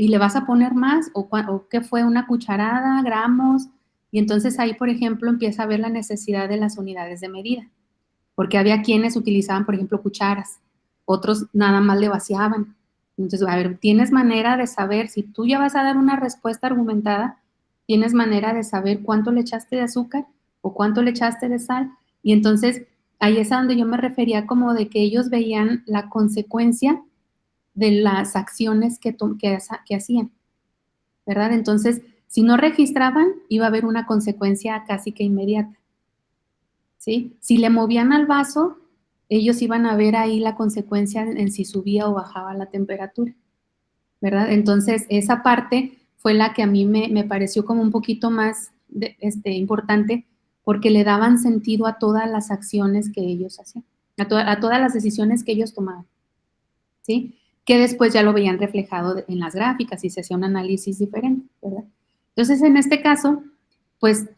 le vas a poner más, o qué fue, una cucharada, gramos, y entonces ahí, por ejemplo, empieza a ver la necesidad de las unidades de medida, porque había quienes utilizaban, por ejemplo, cucharas, otros nada más le vaciaban. Entonces, a ver, tienes manera de saber, si tú ya vas a dar una respuesta argumentada, tienes manera de saber cuánto le echaste de azúcar o cuánto le echaste de sal, y entonces ahí es a donde yo me refería como de que ellos veían la consecuencia de las acciones que hacían, ¿verdad? Entonces, si no registraban, iba a haber una consecuencia casi que inmediata, ¿sí? Si le movían al vaso, ellos iban a ver ahí la consecuencia en si subía o bajaba la temperatura, ¿verdad? Entonces, esa parte fue la que a mí me pareció como un poquito más importante, porque le daban sentido a todas las acciones que ellos hacían, a todas las decisiones que ellos tomaban, ¿sí? Que después ya lo veían reflejado en las gráficas y se hacía un análisis diferente, ¿verdad? Entonces, en este caso, pues,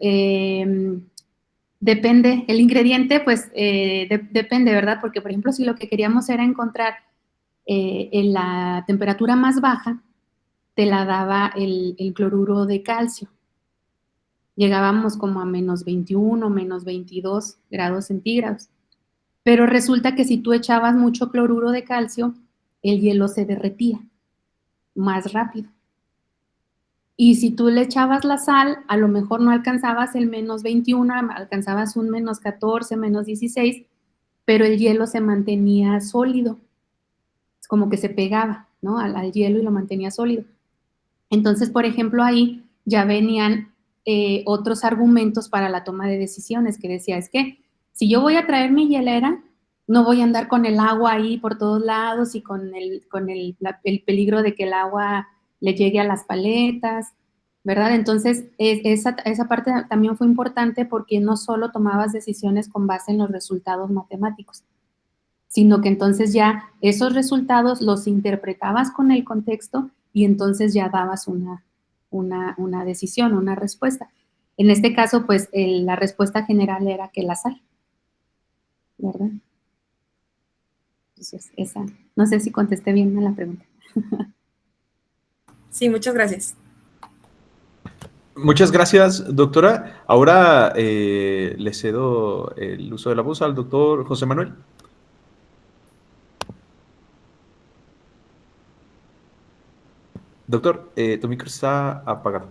depende, el ingrediente, pues, depende, ¿verdad? Porque, por ejemplo, si lo que queríamos era encontrar la temperatura más baja, te la daba el cloruro de calcio, llegábamos como a menos 21, menos 22 grados centígrados. Pero resulta que si tú echabas mucho cloruro de calcio, el hielo se derretía más rápido. Y si tú le echabas la sal, a lo mejor no alcanzabas el menos 21, alcanzabas un menos 14, menos 16, pero el hielo se mantenía sólido, como que se pegaba, ¿no? al hielo y lo mantenía sólido. Entonces, por ejemplo, ahí ya venían otros argumentos para la toma de decisiones, que decía, es que si yo voy a traer mi hielera, no voy a andar con el agua ahí por todos lados y con el peligro de que el agua le llegue a las paletas, ¿verdad? Entonces, esa parte también fue importante porque no solo tomabas decisiones con base en los resultados matemáticos, sino que entonces ya esos resultados los interpretabas con el contexto y entonces ya dabas una decisión, una respuesta. En este caso, pues, la respuesta general era que la sal, ¿verdad? Entonces, no sé si contesté bien a la pregunta. Sí, muchas gracias. Muchas gracias, doctora. Ahora le cedo el uso de la voz al doctor José Manuel. Doctor, tu micro está apagado.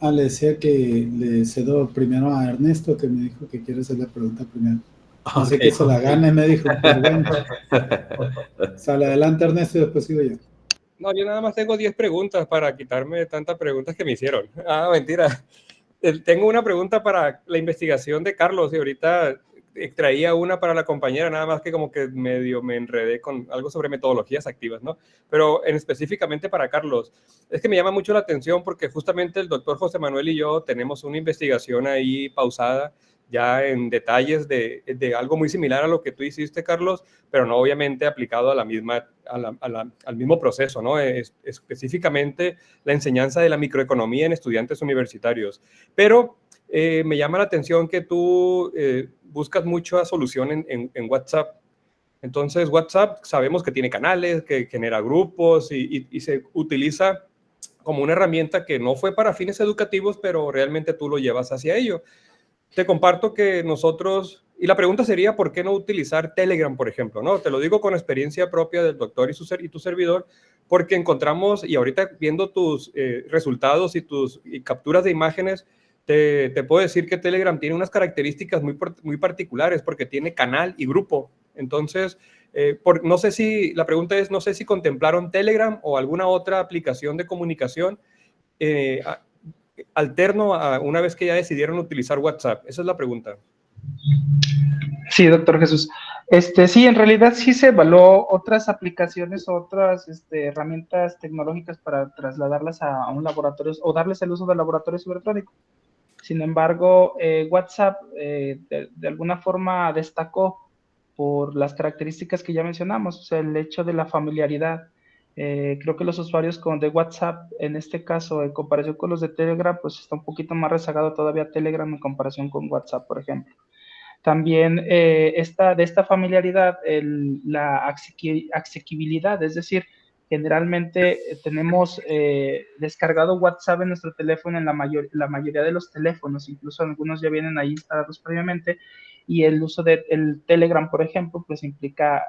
Le decía que le cedo primero a Ernesto, que me dijo que quiere hacer la pregunta primero. No sé qué se la gane, me dijo, pero bueno. Sale adelante, Ernesto, y después sigo yo. No, yo nada más tengo 10 preguntas para quitarme de tantas preguntas que me hicieron. Mentira. Tengo una pregunta para la investigación de Carlos y ahorita extraía una para la compañera, nada más que como que medio me enredé con algo sobre metodologías activas, ¿no? Pero específicamente para Carlos, es que me llama mucho la atención porque justamente el doctor José Manuel y yo tenemos una investigación ahí pausada ya en detalles de algo muy similar a lo que tú hiciste, Carlos, pero no obviamente aplicado a la misma, al mismo proceso, ¿no? Específicamente la enseñanza de la microeconomía en estudiantes universitarios. Pero me llama la atención que tú buscas mucho solución en WhatsApp. Entonces, WhatsApp sabemos que tiene canales, que genera grupos y se utiliza como una herramienta que no fue para fines educativos, pero realmente tú lo llevas hacia ello. Te comparto que nosotros, y la pregunta sería, ¿por qué no utilizar Telegram, por ejemplo? ¿No? Te lo digo con experiencia propia del doctor y tu servidor, porque encontramos, y ahorita viendo tus resultados y capturas de imágenes, te puedo decir que Telegram tiene unas características muy particulares, porque tiene canal y grupo. Entonces, no sé si, la pregunta es, no sé si contemplaron Telegram o alguna otra aplicación de comunicación alterno a una vez que ya decidieron utilizar WhatsApp. Esa es la pregunta. Sí, doctor Jesús. Sí, en realidad sí se evaluó otras aplicaciones, otras herramientas tecnológicas para trasladarlas a un laboratorio o darles el uso de laboratorio cibertrónico. Sin embargo, WhatsApp de alguna forma destacó por las características que ya mencionamos, o sea, el hecho de la familiaridad. Creo que los usuarios de WhatsApp, en este caso, en comparación con los de Telegram, pues está un poquito más rezagado todavía Telegram en comparación con WhatsApp, por ejemplo. También de esta familiaridad, la asequibilidad, es decir, generalmente tenemos descargado WhatsApp en nuestro teléfono en la mayoría de los teléfonos, incluso algunos ya vienen ahí instalados previamente, y el uso del Telegram, por ejemplo, pues implica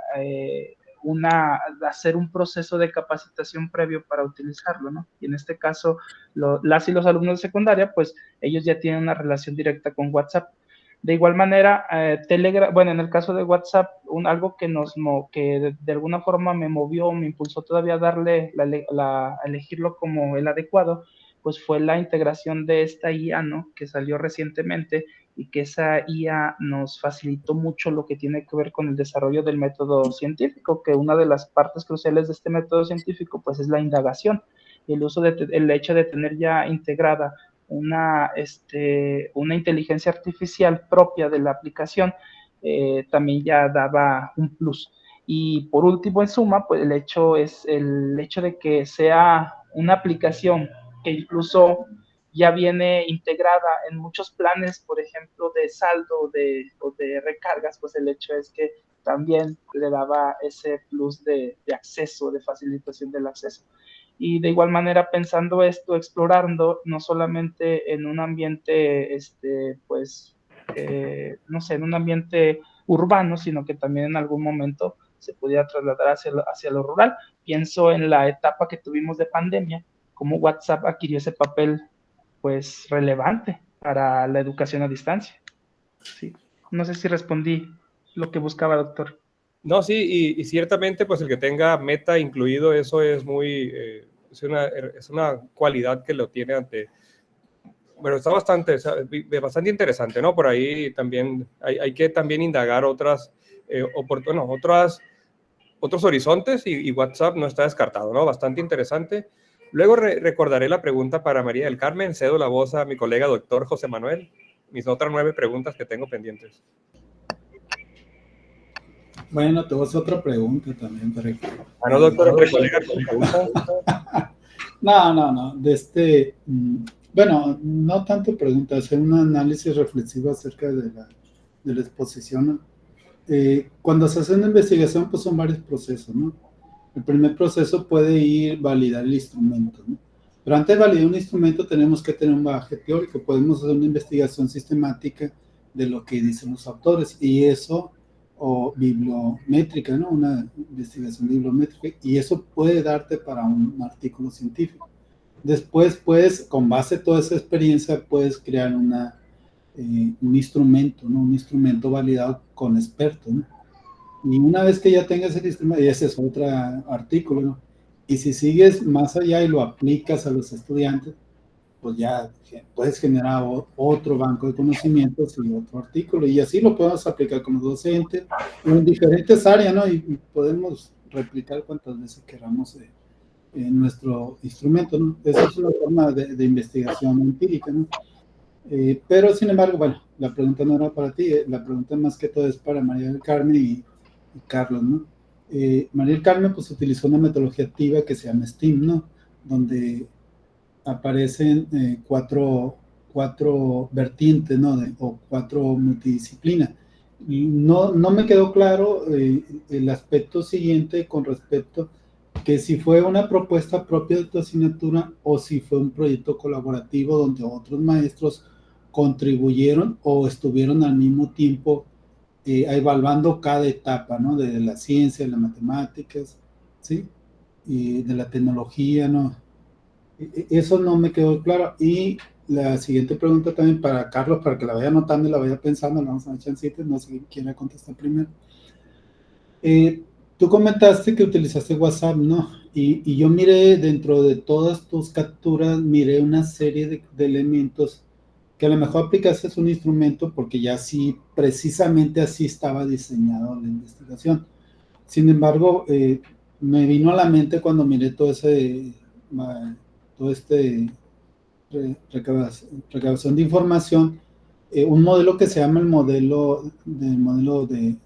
hacer un proceso de capacitación previo para utilizarlo, ¿no? Y en este caso, las y los alumnos de secundaria, pues ellos ya tienen una relación directa con WhatsApp. De igual manera, Telegram, bueno, en el caso de WhatsApp, algo que de alguna forma me movió, me impulsó todavía a elegirlo como el adecuado, pues fue la integración de esta IA, ¿no? Que salió recientemente y que esa IA nos facilitó mucho lo que tiene que ver con el desarrollo del método científico, que una de las partes cruciales de este método científico, pues es la indagación y el hecho de tener ya integrada una inteligencia artificial propia de la aplicación, también ya daba un plus. Y por último, en suma, pues el hecho de que sea una aplicación que incluso ya viene integrada en muchos planes, por ejemplo, de saldo o de recargas, pues el hecho es que también le daba ese plus de acceso, de facilitación del acceso. Y de igual manera, pensando esto, explorando, no solamente en un ambiente, pues, no sé, en un ambiente urbano, sino que también en algún momento se pudiera trasladar hacia lo rural. Pienso en la etapa que tuvimos de pandemia, cómo WhatsApp adquirió ese papel, pues, relevante para la educación a distancia. Sí. No sé si respondí lo que buscaba, doctor. No, sí, y ciertamente, pues el que tenga Meta incluido, eso es muy, es una cualidad que lo tiene ante, bueno, está bastante interesante, ¿no? Por ahí también hay que también indagar otros horizontes y WhatsApp no está descartado, ¿no? Bastante interesante. Luego recordaré la pregunta para María del Carmen, cedo la voz a mi colega doctor José Manuel, mis otras 9 preguntas que tengo pendientes. Bueno, te voy a hacer otra pregunta también. No, doctor, colega, No. Bueno, no tanto preguntas, hacer un análisis reflexivo acerca de la exposición, ¿no? Cuando se hace una investigación, pues son varios procesos, ¿no? El primer proceso puede ir validar el instrumento, ¿no? Pero antes de validar un instrumento tenemos que tener un bagaje teórico, podemos hacer una investigación sistemática de lo que dicen los autores, y eso, o bibliométrica, ¿no? Una investigación bibliométrica, y eso puede darte para un artículo científico. Después, pues, con base en toda esa experiencia, puedes crear un instrumento, ¿no? Un instrumento validado con expertos, ¿no? Y una vez que ya tengas el instrumento, y ese es otro artículo, ¿no? Y si sigues más allá y lo aplicas a los estudiantes, pues ya puedes generar otro banco de conocimientos y otro artículo, y así lo podemos aplicar como docente en diferentes áreas, ¿no? Y podemos replicar cuantas veces queramos en nuestro instrumento, ¿no? Esa es una forma de investigación empírica, ¿no? Pero sin embargo, bueno, la pregunta no era para ti, la pregunta más que todo es para María del Carmen y Carlos, ¿no? María del Carmen pues utilizó una metodología activa que se llama STEAM, ¿no? Donde aparecen cuatro vertientes, ¿no? O 4 multidisciplinas. No me quedó claro el aspecto siguiente con respecto que si fue una propuesta propia de tu asignatura o si fue un proyecto colaborativo donde otros maestros contribuyeron o estuvieron al mismo tiempo evaluando cada etapa, ¿no? De la ciencia, de las matemáticas, ¿sí? Y de la tecnología, ¿no? Eso no me quedó claro. Y la siguiente pregunta también para Carlos, para que la vaya anotando y la vaya pensando, vamos a dar chancitas, no sé quién quiere contestar primero. Tú comentaste que utilizaste WhatsApp, ¿no? Y yo miré dentro de todas tus capturas, miré una serie de elementos que a lo mejor aplicaste un instrumento porque ya sí, precisamente así estaba diseñado la investigación. Sin embargo, me vino a la mente cuando miré todo recabación de información, un modelo que se llama el modelo de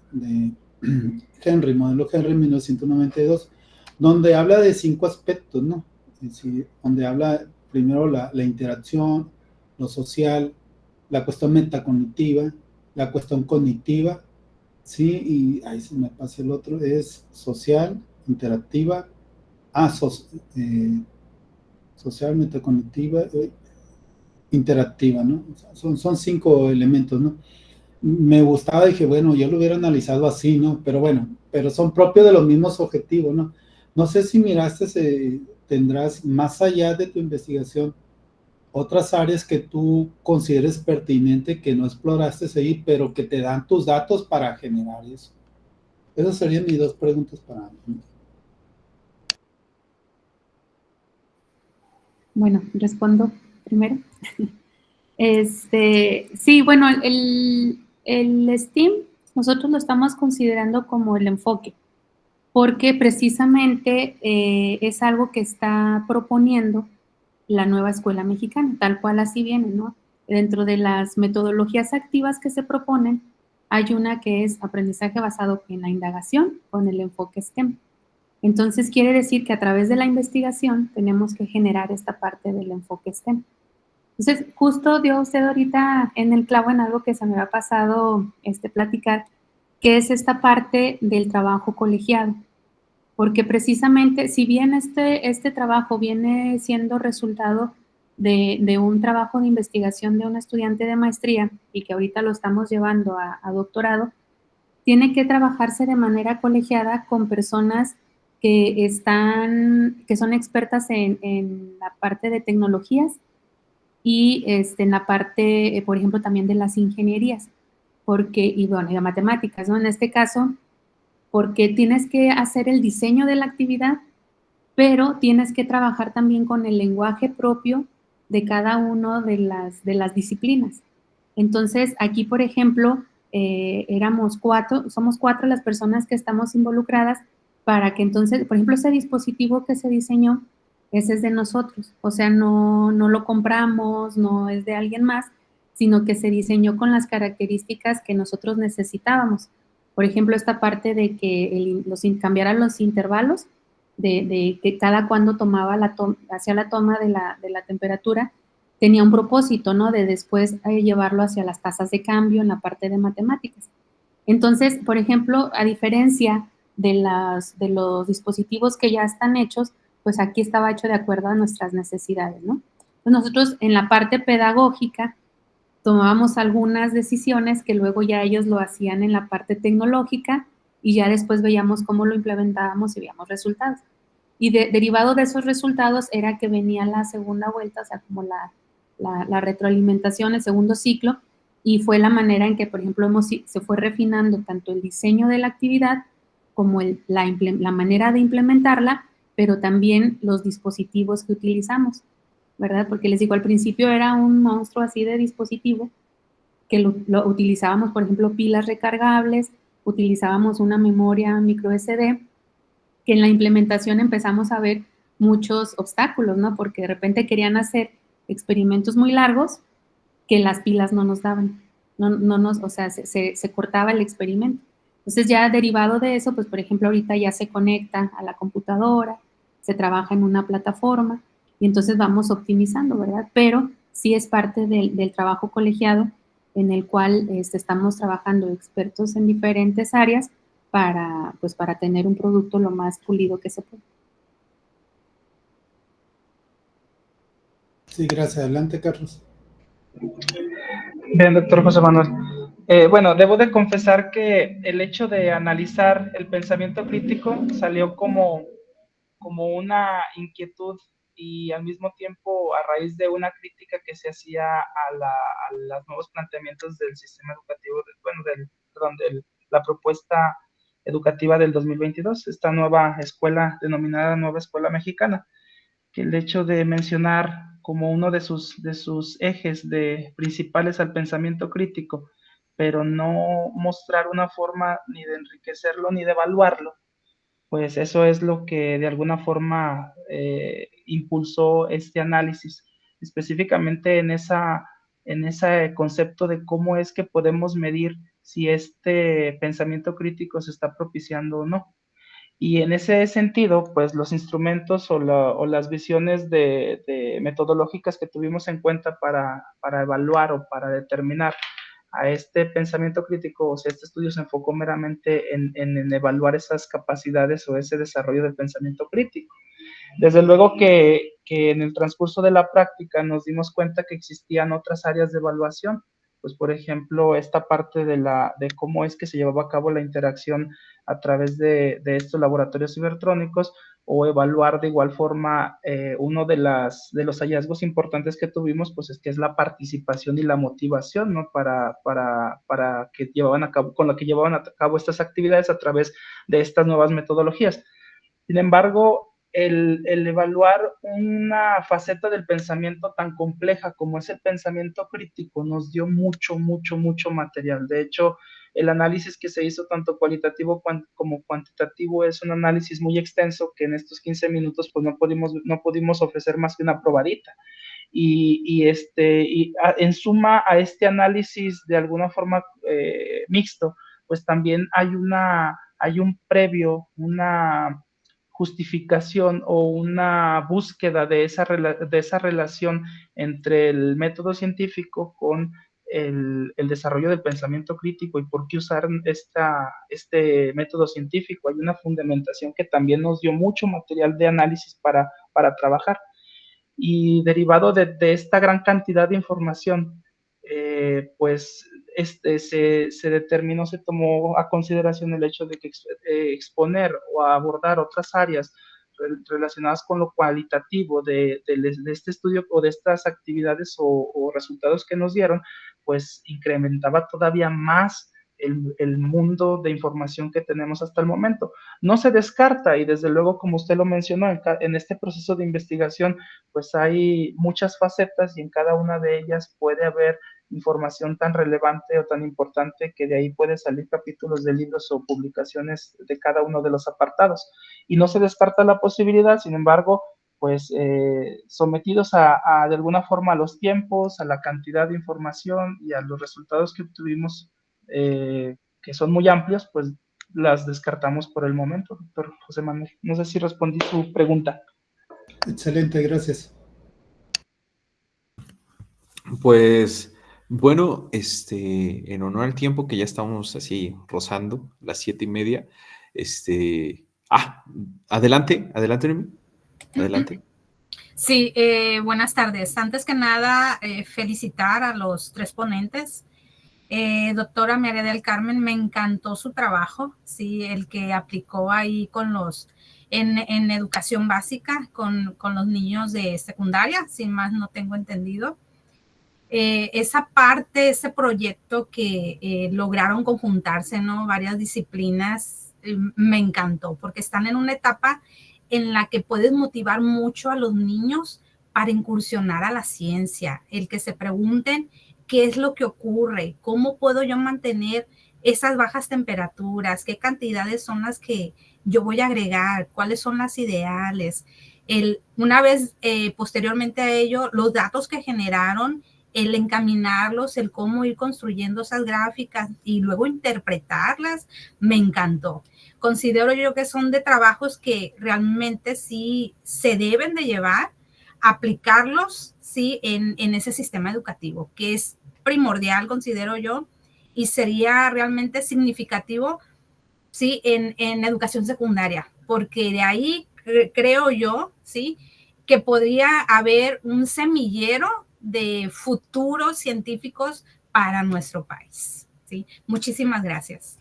Henry, modelo Henry 1992, donde habla de 5 aspectos, ¿no? Es decir, donde habla primero la interacción, lo social, la cuestión metacognitiva, la cuestión cognitiva, ¿sí? Y ahí se me pasa el otro, es social, interactiva, social, metacognitiva, interactiva, ¿no? Son 5 elementos, ¿no? Me gustaba, dije, bueno, yo lo hubiera analizado así, ¿no? Pero bueno, pero son propios de los mismos objetivos, ¿no? No sé si miraste, tendrás más allá de tu investigación otras áreas que tú consideres pertinente, que no exploraste ahí, pero que te dan tus datos para generar eso. Esas serían mis 2 preguntas para mí. Bueno, respondo primero. Sí, bueno, el STEAM nosotros lo estamos considerando como el enfoque, porque precisamente es algo que está proponiendo la nueva escuela mexicana, tal cual así viene, ¿no? Dentro de las metodologías activas que se proponen, hay una que es aprendizaje basado en la indagación con el enfoque STEM. Entonces, quiere decir que a través de la investigación tenemos que generar esta parte del enfoque STEM. Entonces, justo dio usted ahorita en el clavo en algo que se me ha pasado platicar, que es esta parte del trabajo colegiado. porque precisamente, si bien este trabajo viene siendo resultado de un trabajo de investigación de un estudiante de maestría y que ahorita lo estamos llevando a doctorado, tiene que trabajarse de manera colegiada con personas que son expertas en la parte de tecnologías y en la parte, por ejemplo, también de las ingenierías, y de matemáticas, ¿no? En este caso, porque tienes que hacer el diseño de la actividad, pero tienes que trabajar también con el lenguaje propio de cada una de las disciplinas. Entonces, aquí, por ejemplo, somos 4 las personas que estamos involucradas para que entonces, por ejemplo, ese dispositivo que se diseñó, ese es de nosotros, o sea, no lo compramos, no es de alguien más, sino que se diseñó con las características que nosotros necesitábamos. Por ejemplo, esta parte de que cambiaran los intervalos, de que cada cuando hacía la toma de la temperatura, tenía un propósito, ¿no? De después llevarlo hacia las tasas de cambio en la parte de matemáticas. Entonces, por ejemplo, a diferencia de los dispositivos que ya están hechos, pues aquí estaba hecho de acuerdo a nuestras necesidades, ¿no? Entonces nosotros en la parte pedagógica tomábamos algunas decisiones que luego ya ellos lo hacían en la parte tecnológica y ya después veíamos cómo lo implementábamos y veíamos resultados. Y derivado de esos resultados era que venía la segunda vuelta, o sea, como la retroalimentación, el segundo ciclo, y fue la manera en que, por ejemplo, se fue refinando tanto el diseño de la actividad como la manera de implementarla, pero también los dispositivos que utilizamos, ¿verdad? Porque les digo, al principio era un monstruo así de dispositivo, que lo utilizábamos, por ejemplo, pilas recargables, utilizábamos una memoria micro SD, que en la implementación empezamos a ver muchos obstáculos, ¿no? Porque de repente querían hacer experimentos muy largos que las pilas no nos daban, o sea, se cortaba el experimento. Entonces ya derivado de eso, pues por ejemplo ahorita ya se conecta a la computadora, se trabaja en una plataforma y entonces vamos optimizando, ¿verdad? Pero sí es parte del trabajo colegiado en el cual estamos trabajando expertos en diferentes áreas para tener un producto lo más pulido que se pueda. Sí, gracias. Adelante, Carlos. Bien, doctor José Manuel. Bueno, debo de confesar que el hecho de analizar el pensamiento crítico salió como una inquietud y al mismo tiempo a raíz de una crítica que se hacía a los nuevos planteamientos del sistema educativo, de la propuesta educativa del 2022, esta nueva escuela denominada Nueva Escuela Mexicana, que el hecho de mencionar como uno de sus ejes principales al pensamiento crítico, pero no mostrar una forma ni de enriquecerlo ni de evaluarlo, pues eso es lo que de alguna forma impulsó este análisis, específicamente en ese concepto de cómo es que podemos medir si este pensamiento crítico se está propiciando o no. Y en ese sentido, pues los instrumentos o las visiones metodológicas que tuvimos en cuenta para evaluar o para determinar a este pensamiento crítico, o sea, este estudio se enfocó meramente en evaluar esas capacidades o ese desarrollo del pensamiento crítico. Desde luego que en el transcurso de la práctica nos dimos cuenta que existían otras áreas de evaluación, pues por ejemplo, esta parte de cómo es que se llevaba a cabo la interacción a través de estos laboratorios cibertrónicos, o evaluar de igual forma uno de los hallazgos importantes que tuvimos, pues es que es la participación y la motivación, ¿no? Para que con la que llevaban a cabo estas actividades a través de estas nuevas metodologías. Sin embargo, el evaluar una faceta del pensamiento tan compleja como es el pensamiento crítico nos dio mucho material. De hecho, el análisis que se hizo, tanto cualitativo como cuantitativo, es un análisis muy extenso que en estos 15 minutos pues no pudimos ofrecer más que una probadita. Y en suma a este análisis de alguna forma mixto, pues también hay un previo, una justificación o una búsqueda de esa relación entre el método científico con el desarrollo del pensamiento crítico y por qué usar este método científico. Hay una fundamentación que también nos dio mucho material de análisis para trabajar. Y derivado de esta gran cantidad de información, pues se determinó, se tomó a consideración el hecho de que exponer o abordar otras áreas relacionadas con lo cualitativo de este estudio o de estas actividades o resultados que nos dieron, pues incrementaba todavía más el mundo de información que tenemos hasta el momento. No se descarta, y desde luego, como usted lo mencionó, en este proceso de investigación, pues hay muchas facetas y en cada una de ellas puede haber información tan relevante o tan importante que de ahí puede salir capítulos de libros o publicaciones de cada uno de los apartados. Y no se descarta la posibilidad, sin embargo, pues sometidos de alguna forma a los tiempos, a la cantidad de información y a los resultados que obtuvimos, que son muy amplios, pues las descartamos por el momento, doctor José Manuel. No sé si respondí su pregunta. Excelente, gracias. Pues bueno, en honor al tiempo que ya estamos así rozando, las 7:30, adelante, Noemí, adelante. Sí, buenas tardes. Antes que nada, felicitar a los 3 ponentes. Doctora María del Carmen, me encantó su trabajo, sí, el que aplicó ahí en educación básica con los niños de secundaria, sin más no tengo entendido. Esa parte, ese proyecto que lograron conjuntarse, ¿no? Varias disciplinas, me encantó, porque están en una etapa en la que puedes motivar mucho a los niños para incursionar a la ciencia, el que se pregunten qué es lo que ocurre, cómo puedo yo mantener esas bajas temperaturas, qué cantidades son las que yo voy a agregar, cuáles son las ideales. Una vez posteriormente a ello, los datos que generaron, el encaminarlos, el cómo ir construyendo esas gráficas y luego interpretarlas, me encantó. Considero yo que son de trabajos que realmente sí se deben de llevar, aplicarlos, sí, en ese sistema educativo, que es primordial, considero yo, y sería realmente significativo, sí, en educación secundaria, porque de ahí creo yo, sí, que podría haber un semillero de futuros científicos para nuestro país, ¿sí? Muchísimas gracias.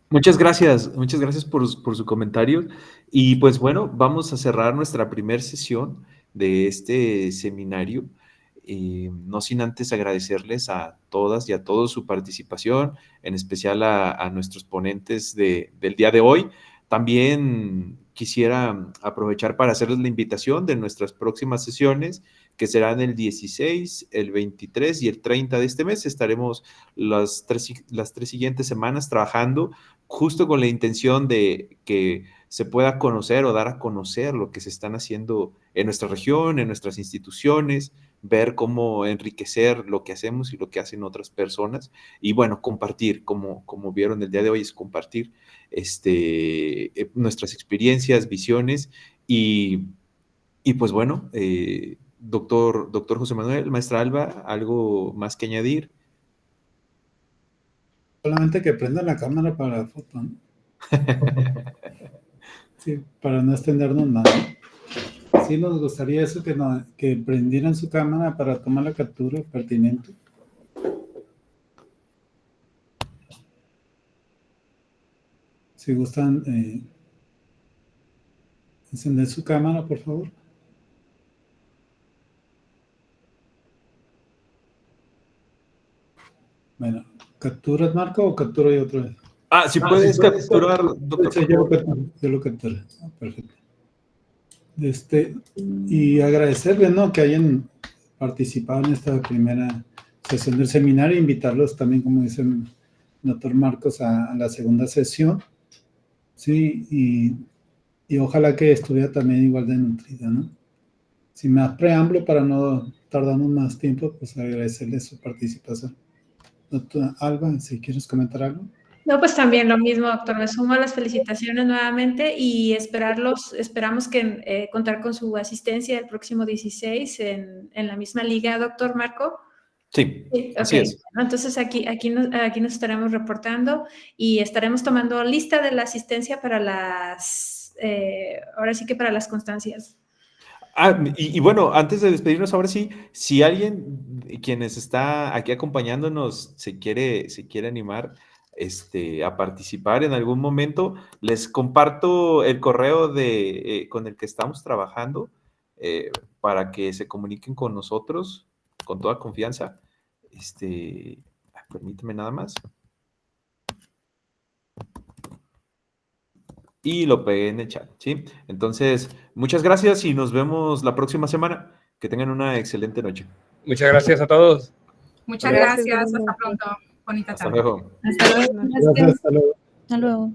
Muchas gracias por su comentario. Y pues bueno, vamos a cerrar nuestra primera sesión de este seminario. No sin antes agradecerles a todas y a todos su participación, en especial a nuestros ponentes del día de hoy. También quisiera aprovechar para hacerles la invitación de nuestras próximas sesiones, que serán el 16, el 23 y el 30 de este mes. Estaremos las tres siguientes semanas trabajando justo con la intención de que se pueda conocer o dar a conocer lo que se están haciendo en nuestra región, en nuestras instituciones, ver cómo enriquecer lo que hacemos y lo que hacen otras personas, y bueno, compartir, como vieron el día de hoy, es compartir nuestras experiencias, visiones, y pues bueno, doctor José Manuel, maestra Alba, ¿algo más que añadir? Solamente que prendan la cámara para la foto, ¿no? Sí, para no extendernos más. Sí nos gustaría eso, que prendieran su cámara para tomar la captura pertinente. Si gustan encender su cámara, por favor. Bueno, ¿capturas, Marco, o capturo yo otra vez? Si puedes capturar, doctor. Sí, yo lo capturé. Perfecto. Y agradecerles, ¿no?, que hayan participado en esta primera sesión del seminario, e invitarlos también, como dice el doctor Marcos, a la segunda sesión, sí, y ojalá que estuviera también igual de nutrida, ¿no? Sin más preámbulo, para no tardarnos más tiempo, pues agradecerles su participación. Doctora Alba, si quieres comentar algo. No, pues también lo mismo, doctor. Me sumo a las felicitaciones nuevamente y esperamos que contar con su asistencia el próximo 16 en la misma liga, doctor Marco. Sí, Sí, así ok. es. Bueno, entonces aquí nos estaremos reportando y estaremos tomando lista de la asistencia para ahora sí que para las constancias. Y bueno, antes de despedirnos, ahora sí, si alguien quienes está aquí acompañándonos se quiere animar a participar en algún momento, les comparto el correo con el que estamos trabajando para que se comuniquen con nosotros con toda confianza. Permíteme nada más. Y lo pegué en el chat, ¿sí? Entonces, muchas gracias y nos vemos la próxima semana. Que tengan una excelente noche. Muchas gracias a todos. Muchas Gracias, gracias. Hasta igualmente. pronto. Bonita Hasta tarde. luego. Hasta luego. Gracias, hasta luego. Hasta luego.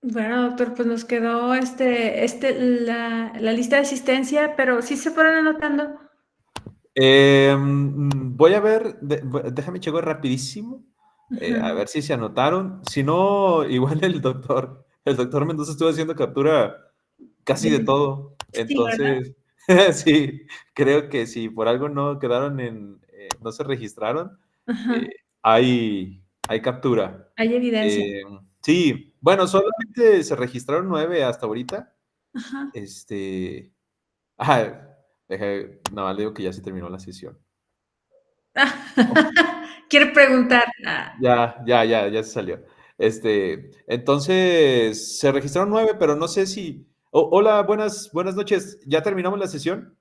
Bueno, doctor, pues nos quedó la lista de asistencia, pero sí se fueron anotando. Voy a ver, déjame checar rapidísimo, a ver si se anotaron. Si no, igual el doctor Mendoza estuvo haciendo captura casi de todo. Sí, ¿verdad? Entonces, sí, creo que si por algo no quedaron no se registraron, Ajá, hay captura. hay evidencia. Sí, bueno, solamente se registraron 9 hasta ahorita. Ajá. Ah, nada más le digo que ya se terminó la sesión. Quiere preguntar. Ya se salió. Entonces, se registraron 9, pero no sé si. Hola, buenas noches. ¿Ya terminamos la sesión?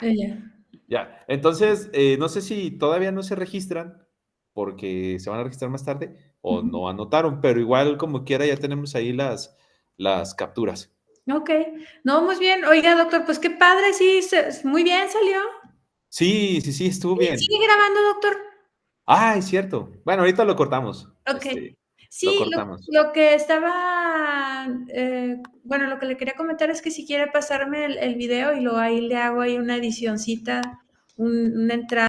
Ella. Ya. Entonces, no sé si todavía no se registran, porque se van a registrar más tarde, o no anotaron, pero igual, como quiera, ya tenemos ahí las capturas. Ok. No, muy bien. Oiga, doctor, pues qué padre, sí, muy bien salió. Sí, estuvo bien. ¿Sigue grabando, doctor? Es cierto. Bueno, ahorita lo cortamos. Ok. Lo Sí, cortamos. lo que estaba, bueno, lo que le quería comentar es que si quiere pasarme el video y ahí le hago ahí una edicioncita, una entrada.